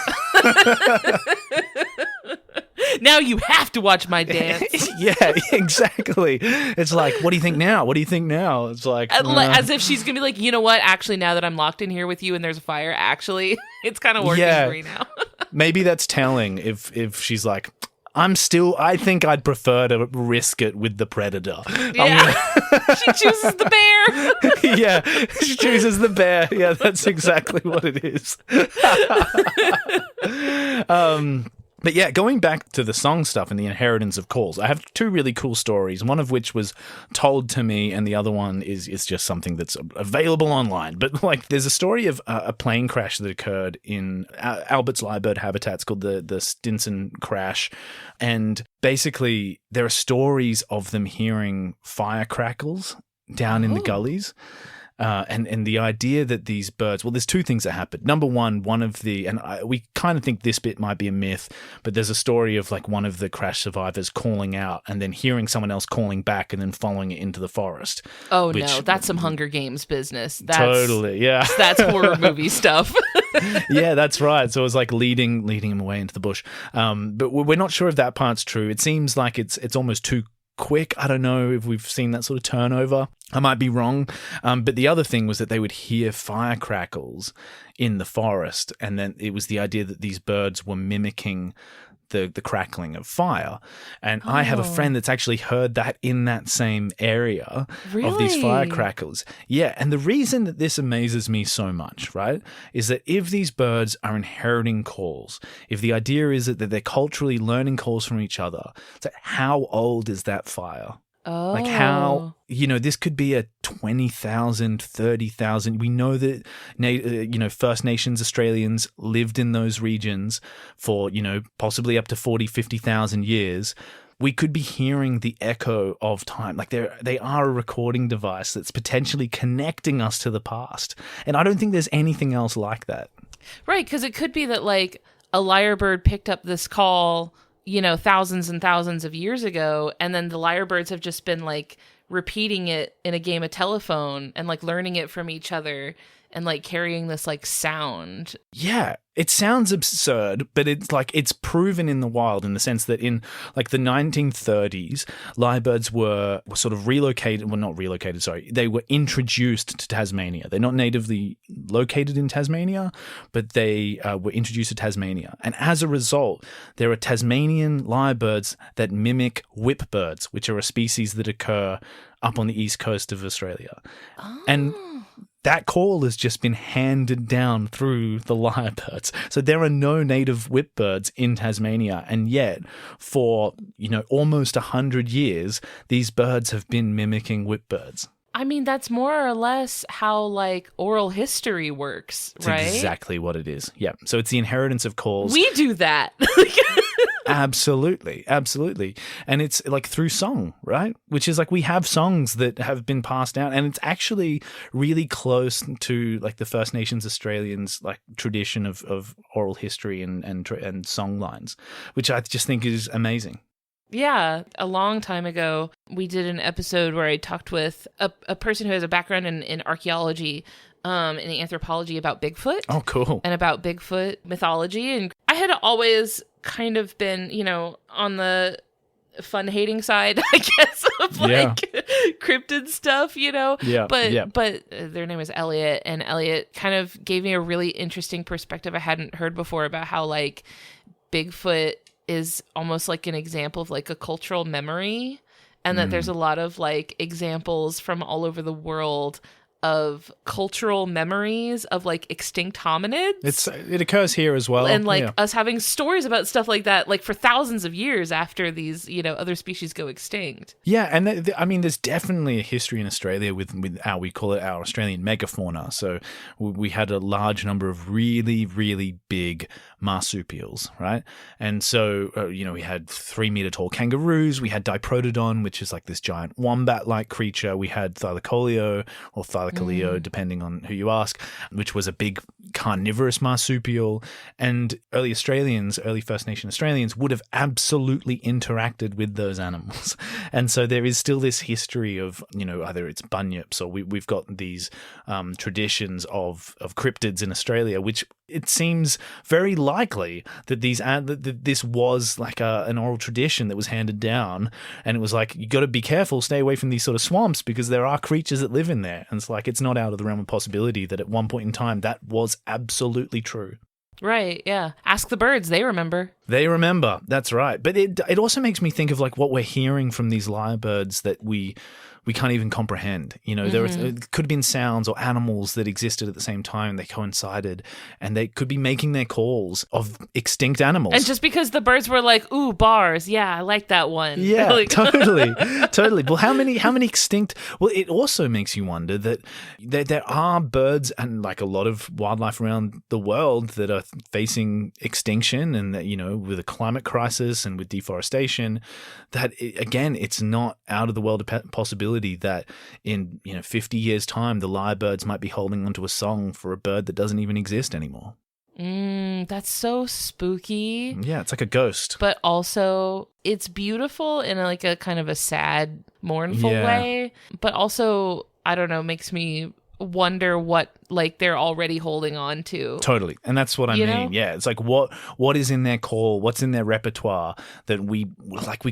Now you have to watch my dance.
Yeah, exactly. It's like, what do you think now? What do you think now? It's like...
As if she's going to be like, you know what? Actually, now that I'm locked in here with you and there's a fire, actually, it's kind of working for me now.
Maybe that's telling if she's like, I think I'd prefer to risk it with the predator.
Yeah. She chooses the bear.
Yeah, she chooses the bear. Yeah, that's exactly what it is. But yeah, going back to the song stuff and the inheritance of calls, I have two really cool stories, one of which was told to me and the other one is just something that's available online. But like there's a story of a plane crash that occurred in Albert's lyrebird habitats called the Stinson crash. And basically there are stories of them hearing fire crackles down in the gullies. And the idea that these birds, well, there's two things that happened. Number one of the, we kind of think this bit might be a myth, but there's a story of like one of the crash survivors calling out and then hearing someone else calling back and then following it into the forest.
Oh, no, that's some Hunger Games business. That's,
totally, yeah.
That's horror movie stuff.
Yeah, that's right. So it was like leading him away into the bush. But we're not sure if that part's true. It seems like it's almost too quick. I don't know if we've seen that sort of turnover. I might be wrong. But the other thing was that they would hear fire crackles in the forest. And then it was the idea that these birds were mimicking the crackling of fire. And I have a friend that's actually heard that in that same area of these fire crackles. Yeah. And the reason that this amazes me so much, right, is that if these birds are inheriting calls, if the idea is that they're culturally learning calls from each other, so how old is that fire?
Oh.
Like how, this could be a 20,000, 30,000. We know that, First Nations Australians lived in those regions for, possibly up to 40, 50,000 years. We could be hearing the echo of time. Like they are a recording device that's potentially connecting us to the past. And I don't think there's anything else like that.
Right, because it could be that like a lyrebird picked up this call thousands and thousands of years ago, and then the lyrebirds have just been like repeating it in a game of telephone and like learning it from each other and like carrying this like sound.
Yeah, it sounds absurd, but it's like it's proven in the wild in the sense that in like the 1930s, lyrebirds were sort of they were introduced to Tasmania. They're not natively located in Tasmania, but they were introduced to Tasmania. And as a result, there are Tasmanian lyrebirds that mimic whipbirds, which are a species that occur up on the east coast of Australia.
Oh.
And that call has just been handed down through the lyrebirds. So there are no native whipbirds in Tasmania. And yet, for, almost 100 years, these birds have been mimicking whipbirds.
I mean, that's more or less how like oral history works, right?
That's exactly what it is. Yeah. So it's the inheritance of calls.
We do that.
Absolutely. And it's like through song, right? Which is like we have songs that have been passed down, and it's actually really close to like the First Nations Australians like tradition of oral history and song lines, which I just think is amazing.
Yeah, a long time ago, we did an episode where I talked with a person who has a background in archaeology and anthropology about Bigfoot.
Oh, cool.
And about Bigfoot mythology. And I had always kind of been, on the fun-hating side, I guess, of like cryptid stuff,
Yeah.
But their name is Elliot, and Elliot kind of gave me a really interesting perspective I hadn't heard before about how like Bigfoot is almost like an example of like a cultural memory, and that there's a lot of like examples from all over the world of cultural memories of like extinct hominids.
It occurs here as well.
And like us having stories about stuff like that, like for thousands of years after these, other species go extinct.
Yeah. And there's definitely a history in Australia with our, we call it our Australian megafauna. So we had a large number of really, really big marsupials, right? And so, we had 3-meter tall kangaroos. We had Diprotodon, which is like this giant wombat-like creature. We had Thylacoleo or Thylacoleo, depending on who you ask, which was a big carnivorous marsupial. And early First Nation Australians would have absolutely interacted with those animals. And so there is still this history of, either it's bunyips or we've got these traditions of cryptids in Australia, which it seems very likely that this was like an oral tradition that was handed down, and it was like, you got to be careful, stay away from these sort of swamps because there are creatures that live in there, and it's like it's not out of the realm of possibility that at one point in time that was absolutely true.
Right, yeah. Ask the birds, they remember.
They remember, that's right. But it also makes me think of like what we're hearing from these lyrebirds that we can't even comprehend. You know, it could have been sounds or animals that existed at the same time. They coincided, and they could be making their calls of extinct animals.
And just because the birds were like, ooh, bars, yeah, I like that one.
Yeah,
like-
totally. Well, how many extinct? Well, it also makes you wonder that there are birds and like a lot of wildlife around the world that are facing extinction, and that, you know, with a climate crisis and with deforestation, that again, it's not out of the world of possibility that in 50 years' time, the lyrebirds might be holding onto a song for a bird that doesn't even exist anymore.
That's so spooky.
Yeah, it's like a ghost.
But also, it's beautiful in like a kind of a sad, mournful way. But also, I don't know, makes me wonder what like they're already holding on to.
Totally. And that's what I mean.
know?
Yeah. It's like what is in their call, what's in their repertoire that we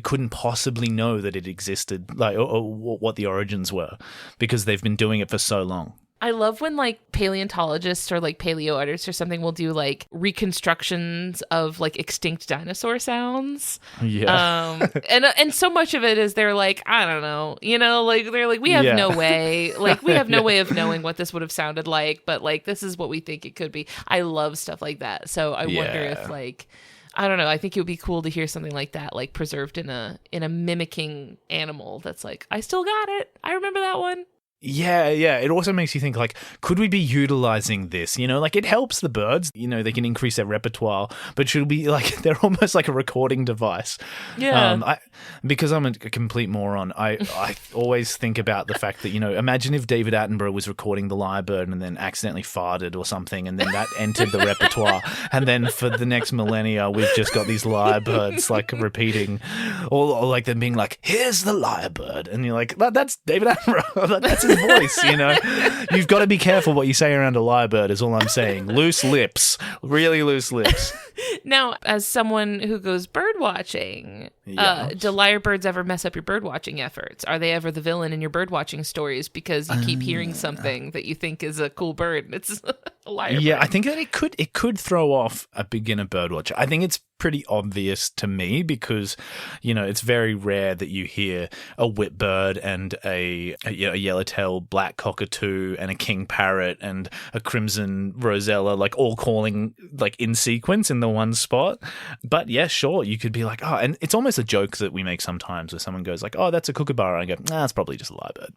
couldn't possibly know that it existed, like or what the origins were, because they've been doing it for so long.
I love when like paleontologists or like paleo artists or something will do like reconstructions of like extinct dinosaur sounds.
Yeah.
And so much of it is they're like, I don't know, like they're like, we have no way, like we have no way of knowing what this would have sounded like, but like this is what we think it could be. I love stuff like that. So I wonder if like, I don't know, I think it would be cool to hear something like that, like preserved in a mimicking animal that's like, I still got it. I remember that one.
Yeah. It also makes you think, like, could we be utilizing this? Like, it helps the birds. They can increase their repertoire, but should we, like, they're almost like a recording device.
Yeah.
Because I'm a complete moron, I always think about the fact that, imagine if David Attenborough was recording the Lyrebird and then accidentally farted or something, and then that entered the repertoire. And then for the next millennia, we've just got these Lyrebirds, like, repeating, or like them being like, here's the Lyrebird. And you're like, that's David Attenborough. That's his voice, You've got to be careful what you say around a lyrebird is all I'm saying. Loose lips. Really loose lips.
Now, as someone who goes bird watching, do lyrebirds ever mess up your bird watching efforts? Are they ever the villain in your bird watching stories because you keep hearing something that you think is a cool bird and it's a lyrebird?
Yeah, I think that it could throw off a beginner bird watcher. I think it's pretty obvious to me because, it's very rare that you hear a whipbird and a yellowtail black cockatoo and a king parrot and a crimson rosella, like all calling like in sequence in the one spot. But yeah, sure, you could be like, oh, and it's almost a joke that we make sometimes where someone goes like, oh, that's a kookaburra. And I go, nah, it's probably just a lyrebird.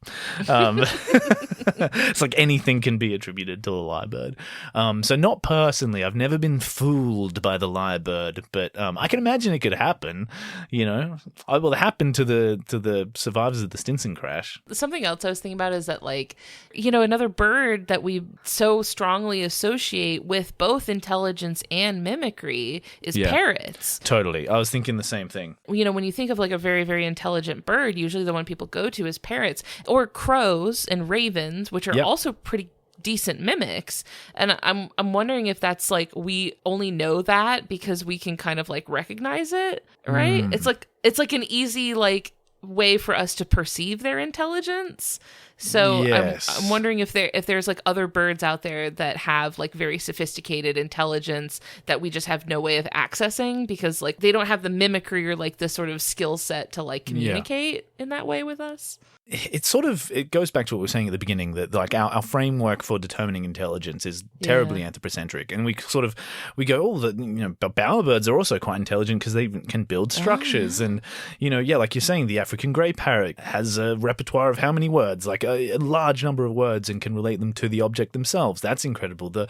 It's like anything can be attributed to a lyrebird. So not personally, I've never been fooled by the lyrebird, but I can imagine it could happen. Well, it happened to the survivors of the Stinson crash.
Something else I was thinking about is that, like, another bird that we so strongly associate with both intelligence and mimicry is parrots.
Totally. I was thinking the same thing.
When you think of like a very, very intelligent bird, usually the one people go to is parrots or crows and ravens, which are also pretty decent mimics. And I'm wondering if that's like we only know that because we can kind of like recognize it, right? It's like an easy like way for us to perceive their intelligence. So I'm wondering if there's like other birds out there that have like very sophisticated intelligence that we just have no way of accessing because like they don't have the mimicry or like the sort of skill set to like communicate in that way with us.
It goes back to what we were saying at the beginning, that like our framework for determining intelligence is terribly anthropocentric, and we go, oh, bowerbirds are also quite intelligent because they can build structures, and like you're saying, the African grey parrot has a repertoire of how many words, like a large number of words, and can relate them to the object themselves. That's incredible. The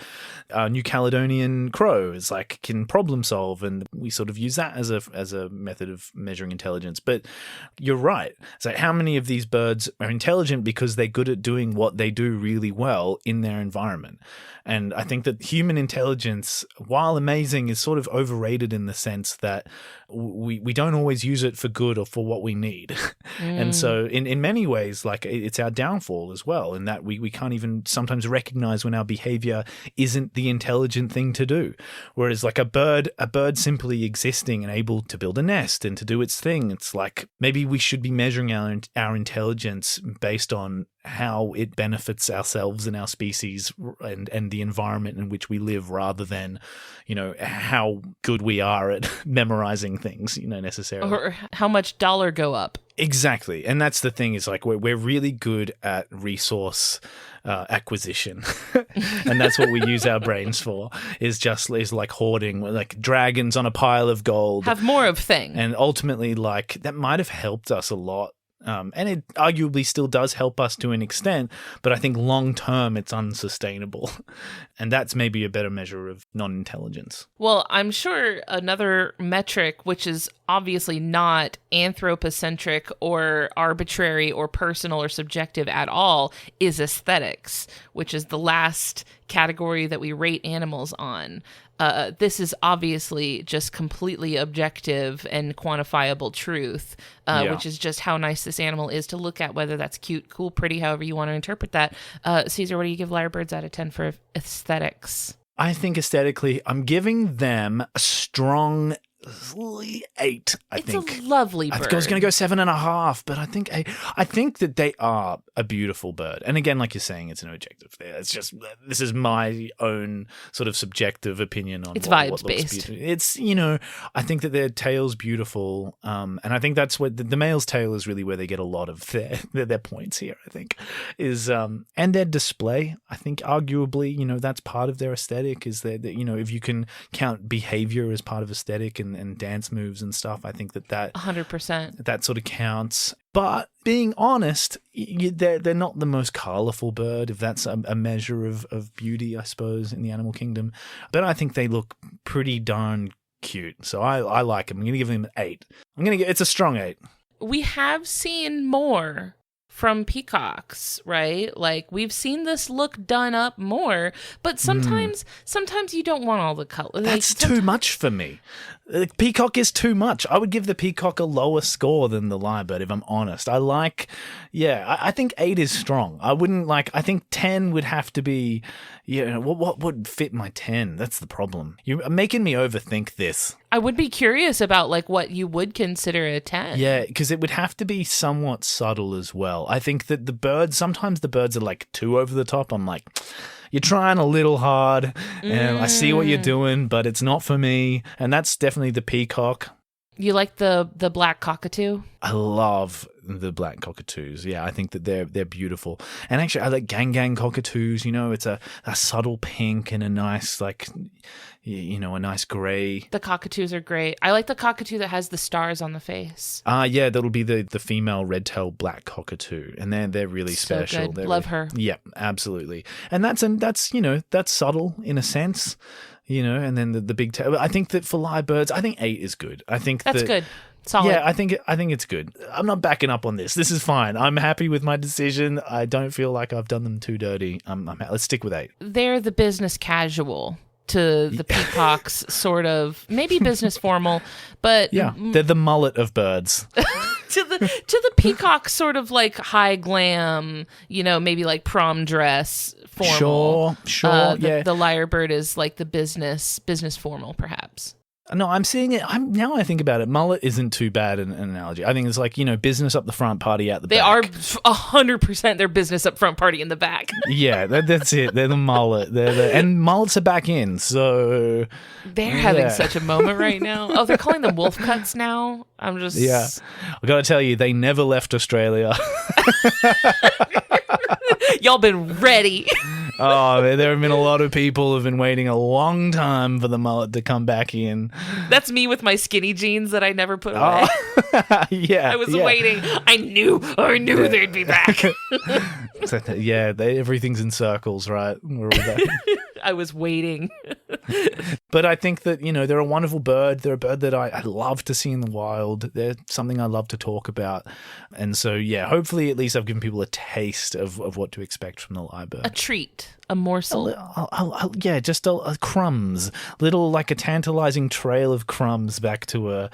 New Caledonian crow is like can problem solve, and we sort of use that as a method of measuring intelligence. But you're right. So how many of these birds are intelligent because they're good at doing what they do really well in their environment? And I think that human intelligence, while amazing, is sort of overrated in the sense that we don't always use it for good or for what we need. And so in many ways, like it's our downfall as well, in that we can't even sometimes recognize when our behavior isn't the intelligent thing to do. Whereas like a bird simply existing and able to build a nest and to do its thing, it's like maybe we should be measuring our intelligence based on how it benefits ourselves and our species and the environment in which we live, rather than, how good we are at memorizing things, necessarily.
Or how much dollar go up.
Exactly. And that's the thing, is like we're really good at resource acquisition. And that's what we use our brains for, is like hoarding, like dragons on a pile of gold.
Have more of thing.
And ultimately, like, that might have helped us a lot. And it arguably still does help us to an extent, but I think long term it's unsustainable. And that's maybe a better measure of non-intelligence.
Well, I'm sure another metric, which is obviously not anthropocentric or arbitrary or personal or subjective at all, is aesthetics, which is the last category that we rate animals on. This is obviously just completely objective and quantifiable truth, which is just how nice this animal is to look at, whether that's cute, cool, pretty, however you want to interpret that. César, what do you give Lyrebirds out of 10 for aesthetics?
I think aesthetically, I'm giving them a strong 8.
It's a lovely bird.
I was going to go 7.5, but I think that they are a beautiful bird. And again, like you're saying, it's an objective. It's just, this is my own sort of subjective opinion on
it's
what
vibes
looks
based.
beautiful. It's, I think that their tail's beautiful. And I think that's what the male's tail is really where they get a lot of their points here, I think, is, and their display. I think arguably, that's part of their aesthetic, is that, if you can count behavior as part of aesthetic and dance moves and stuff, I think that
100%
that sort of counts. But being honest, they're not the most colorful bird, if that's a measure of beauty, I suppose, in the animal kingdom. But I think they look pretty darn cute. So I like them. I'm going to give them an 8. It's a strong 8.
We have seen more from peacocks, right? Like, we've seen this look done up more, but sometimes you don't want all the color.
That's too much for me. The peacock is too much. I would give the peacock a lower score than the lyrebird, if I'm honest. I think 8 is strong. I think 10 would have to be, what would fit my 10? That's the problem. You're making me overthink this.
I would be curious about, like, what you would consider a 10.
Yeah, because it would have to be somewhat subtle as well. I think that sometimes the birds are like too over the top. I'm like, you're trying a little hard, and I see what you're doing, but it's not for me. And that's definitely the peacock.
You like the black cockatoo?
I love the black cockatoos. Yeah, I think that they're beautiful. And actually, I like gang cockatoos. It's a subtle pink and a nice, like, a nice gray.
The cockatoos are great. I like the cockatoo that has the stars on the face.
Yeah, that'll be the female red-tailed black cockatoo, and they're really special.
Good. Love her.
Yeah, absolutely. And that's subtle in a sense. And then the big tail. I think that for lyrebirds, I think 8 is good. I think
that's good. Solid.
Yeah, I think it's good. I'm not backing up on this. This is fine. I'm happy with my decision. I don't feel like I've done them too dirty. Let's stick with 8.
They're the business casual to the peacocks, sort of, maybe business formal, but
yeah, they're the mullet of birds.
to the peacock, sort of like high glam, maybe like prom dress formal.
Sure, yeah.
The lyrebird is like the business formal, perhaps.
No, I'm seeing it. Now I think about it, mullet isn't too bad an analogy. I think it's like, business up the front, party out the back.
They are 100% their business up front, party in the back.
Yeah, that's it. They're the mullet. And mullets are back in, so...
They're having such a moment right now. Oh, they're calling them wolf cuts now? I'm just...
Yeah. I got to tell you, they never left Australia.
Y'all been ready.
Oh, there have been a lot of people who've been waiting a long time for the mullet to come back in.
That's me with my skinny jeans that I never put away.
Yeah.
I was waiting. I knew they'd be back.
Yeah, everything's in circles, right? We're all back.
I was waiting.
But I think that, they're a wonderful bird. They're a bird that I love to see in the wild. They're something I love to talk about. And so, yeah, hopefully at least I've given people a taste of what to expect from the lyrebird.
A treat. A morsel.
Yeah, just a crumbs. Little, like a tantalizing trail of crumbs back to a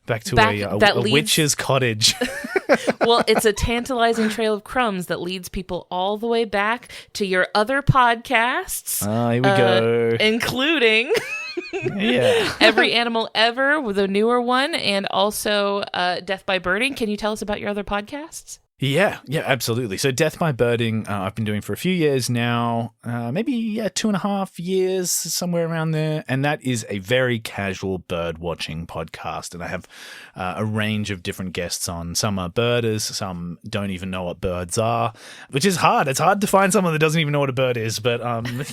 witch's cottage.
Well, it's a tantalizing trail of crumbs that leads people all the way back to your other podcasts.
Here we go.
Including Every Animal Ever, with a newer one, and also Death by Birding. Can you tell us about your other podcasts?
Yeah, absolutely. So Death by Birding, I've been doing for a few years now, maybe 2.5 years, somewhere around there. And that is a very casual bird watching podcast. And I have a range of different guests on. Some are birders, some don't even know what birds are, which is hard. It's hard to find someone that doesn't even know what a bird is. But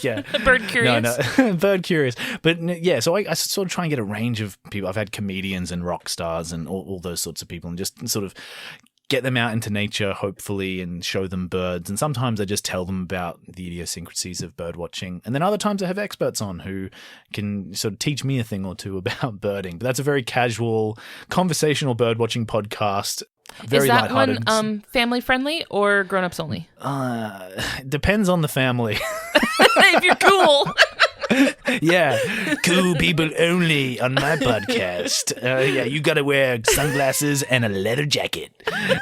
yeah.
Bird curious.
No, bird curious. But yeah, so I sort of try and get a range of people. I've had comedians and rock stars and all those sorts of people, and just sort of get them out into nature, hopefully, and show them birds. And sometimes I just tell them about the idiosyncrasies of bird watching. And then other times I have experts on who can sort of teach me a thing or two about birding. But that's a very casual, conversational bird watching podcast. Very
Is that
lighthearted.
one family friendly or grown-ups only?
Depends on the family.
If you're cool.
Yeah, cool people only on my podcast. Yeah, you got to wear sunglasses and a leather jacket.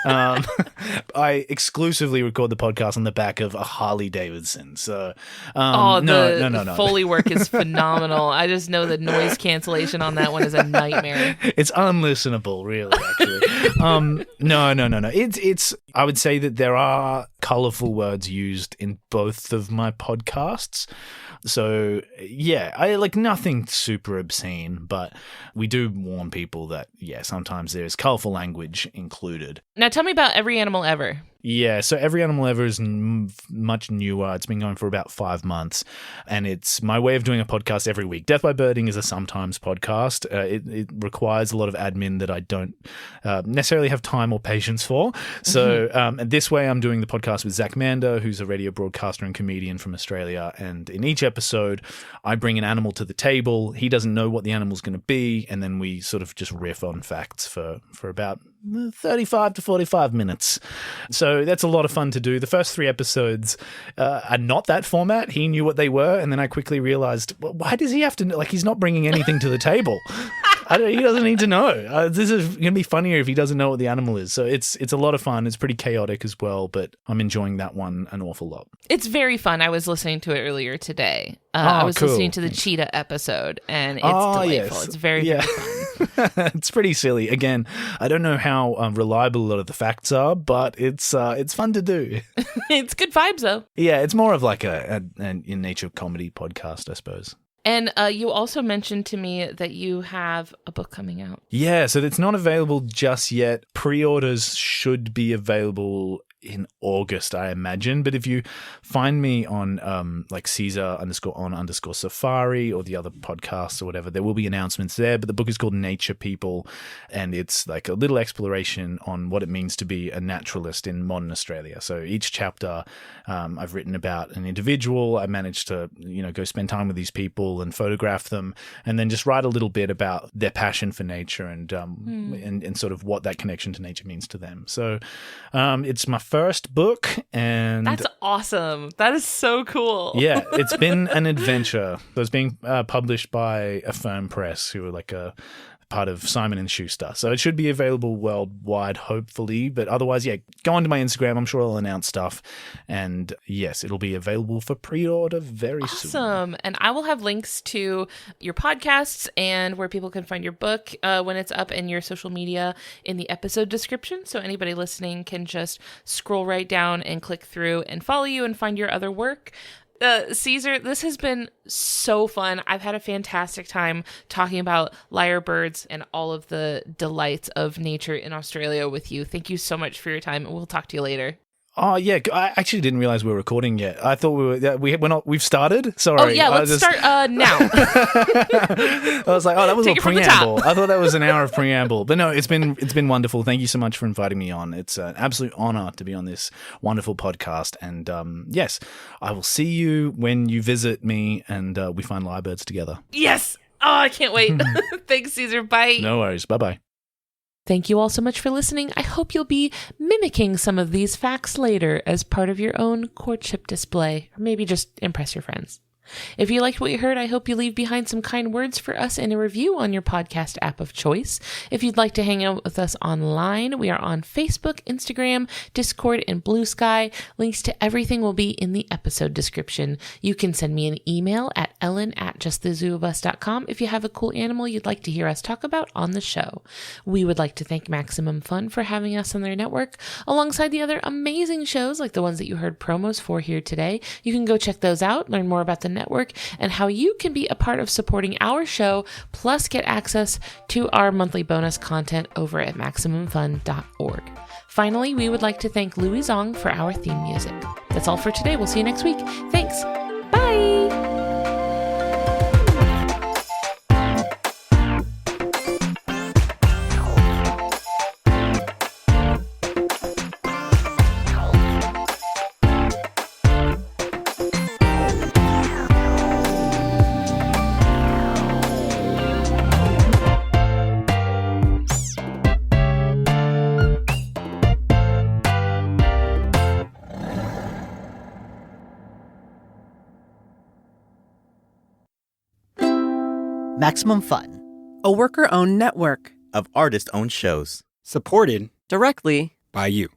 I exclusively record the podcast on the back of a Harley Davidson. So, no.
Foley work is phenomenal. I just know the noise cancellation on that one is a nightmare.
It's unlistenable, really. Actually, no. It's. I would say that there are colorful words used in both of my podcasts. So, yeah, I like nothing super obscene, but we do warn people that, yeah, sometimes there's colorful language included.
Now tell me about Every Animal Ever.
Yeah, so Every Animal Ever is much newer. It's been going for about 5 months, and it's my way of doing a podcast every week. Death by Birding is a sometimes podcast. It requires a lot of admin that I don't necessarily have time or patience for. So this way I'm doing the podcast with Zach Mander, who's a radio broadcaster and comedian from Australia, and in each episode I bring an animal to the table. He doesn't know what the animal's going to be, and then we sort of just riff on facts for about 35 to 45 minutes. So that's a lot of fun to do. The first 3 episodes are not that format. He knew what they were, and then I quickly realized, well, why does he have to know? Like, he's not bringing anything to the table. He doesn't need to know. This is going to be funnier if he doesn't know what the animal is. So it's a lot of fun. It's pretty chaotic as well, but I'm enjoying that one an awful lot.
It's very fun. I was listening to it earlier today. I was listening to the cheetah episode, and it's delightful.
Yes.
It's very fun.
It's pretty silly. Again, I don't know how reliable a lot of the facts are, but it's fun to do.
It's good vibes, though.
Yeah, it's more of like a in nature comedy podcast, I suppose.
And you also mentioned to me that you have a book coming out.
Yeah, so it's not available just yet. Pre-orders should be available in August, I imagine. But if you find me on like César_on_safari or the other podcasts or whatever, there will be announcements there. But the book is called Nature People, and it's like a little exploration on what it means to be a naturalist in modern Australia. So each chapter I've written about an individual. I managed to go spend time with these people and photograph them, and then just write a little bit about their passion for nature and sort of what that connection to nature means to them. So it's my first book, and
that's awesome. That is so cool.
Yeah, it's been an adventure. So it's being published by Affirm Press, who are like a part of Simon & Schuster. So it should be available worldwide, hopefully. But otherwise, yeah, go onto my Instagram. I'm sure I'll announce stuff. And yes, it'll be available for pre-order very soon.
Awesome. And I will have links to your podcasts and where people can find your book when it's up, and your social media in the episode description. So anybody listening can just scroll right down and click through and follow you and find your other work. César, this has been so fun. I've had a fantastic time talking about lyrebirds and all of the delights of nature in Australia with you. Thank you so much for your time, and we'll talk to you later.
Oh, yeah. I actually didn't realize we were recording yet. I thought we're not. We've started? Sorry.
Oh, yeah. Let's start now.
I was like, that was a preamble. I thought that was an hour of preamble. But no, it's been wonderful. Thank you so much for inviting me on. It's an absolute honor to be on this wonderful podcast. And yes, I will see you when you visit me and we find lyrebirds together.
Yes. Oh, I can't wait. Thanks, César. Bye.
No worries. Bye-bye.
Thank you all so much for listening. I hope you'll be mimicking some of these facts later as part of your own courtship display, or maybe just impress your friends. If you liked what you heard, I hope you leave behind some kind words for us in a review on your podcast app of choice. If you'd like to hang out with us online, we are on Facebook, Instagram, Discord, and Blue Sky. Links to everything will be in the episode description. You can send me an email at ellen@justthezooofus.com if you have a cool animal you'd like to hear us talk about on the show. We would like to thank Maximum Fun for having us on their network, alongside the other amazing shows like the ones that you heard promos for here today. You can go check those out, learn more about the network and how you can be a part of supporting our show, plus get access to our monthly bonus content over at MaximumFun.org. Finally, we would like to thank Louis Zong for our theme music. That's all for today. We'll see you next week. Thanks. Bye.
Maximum Fun,
a worker-owned network
of artist-owned shows.
Supported
directly
by you.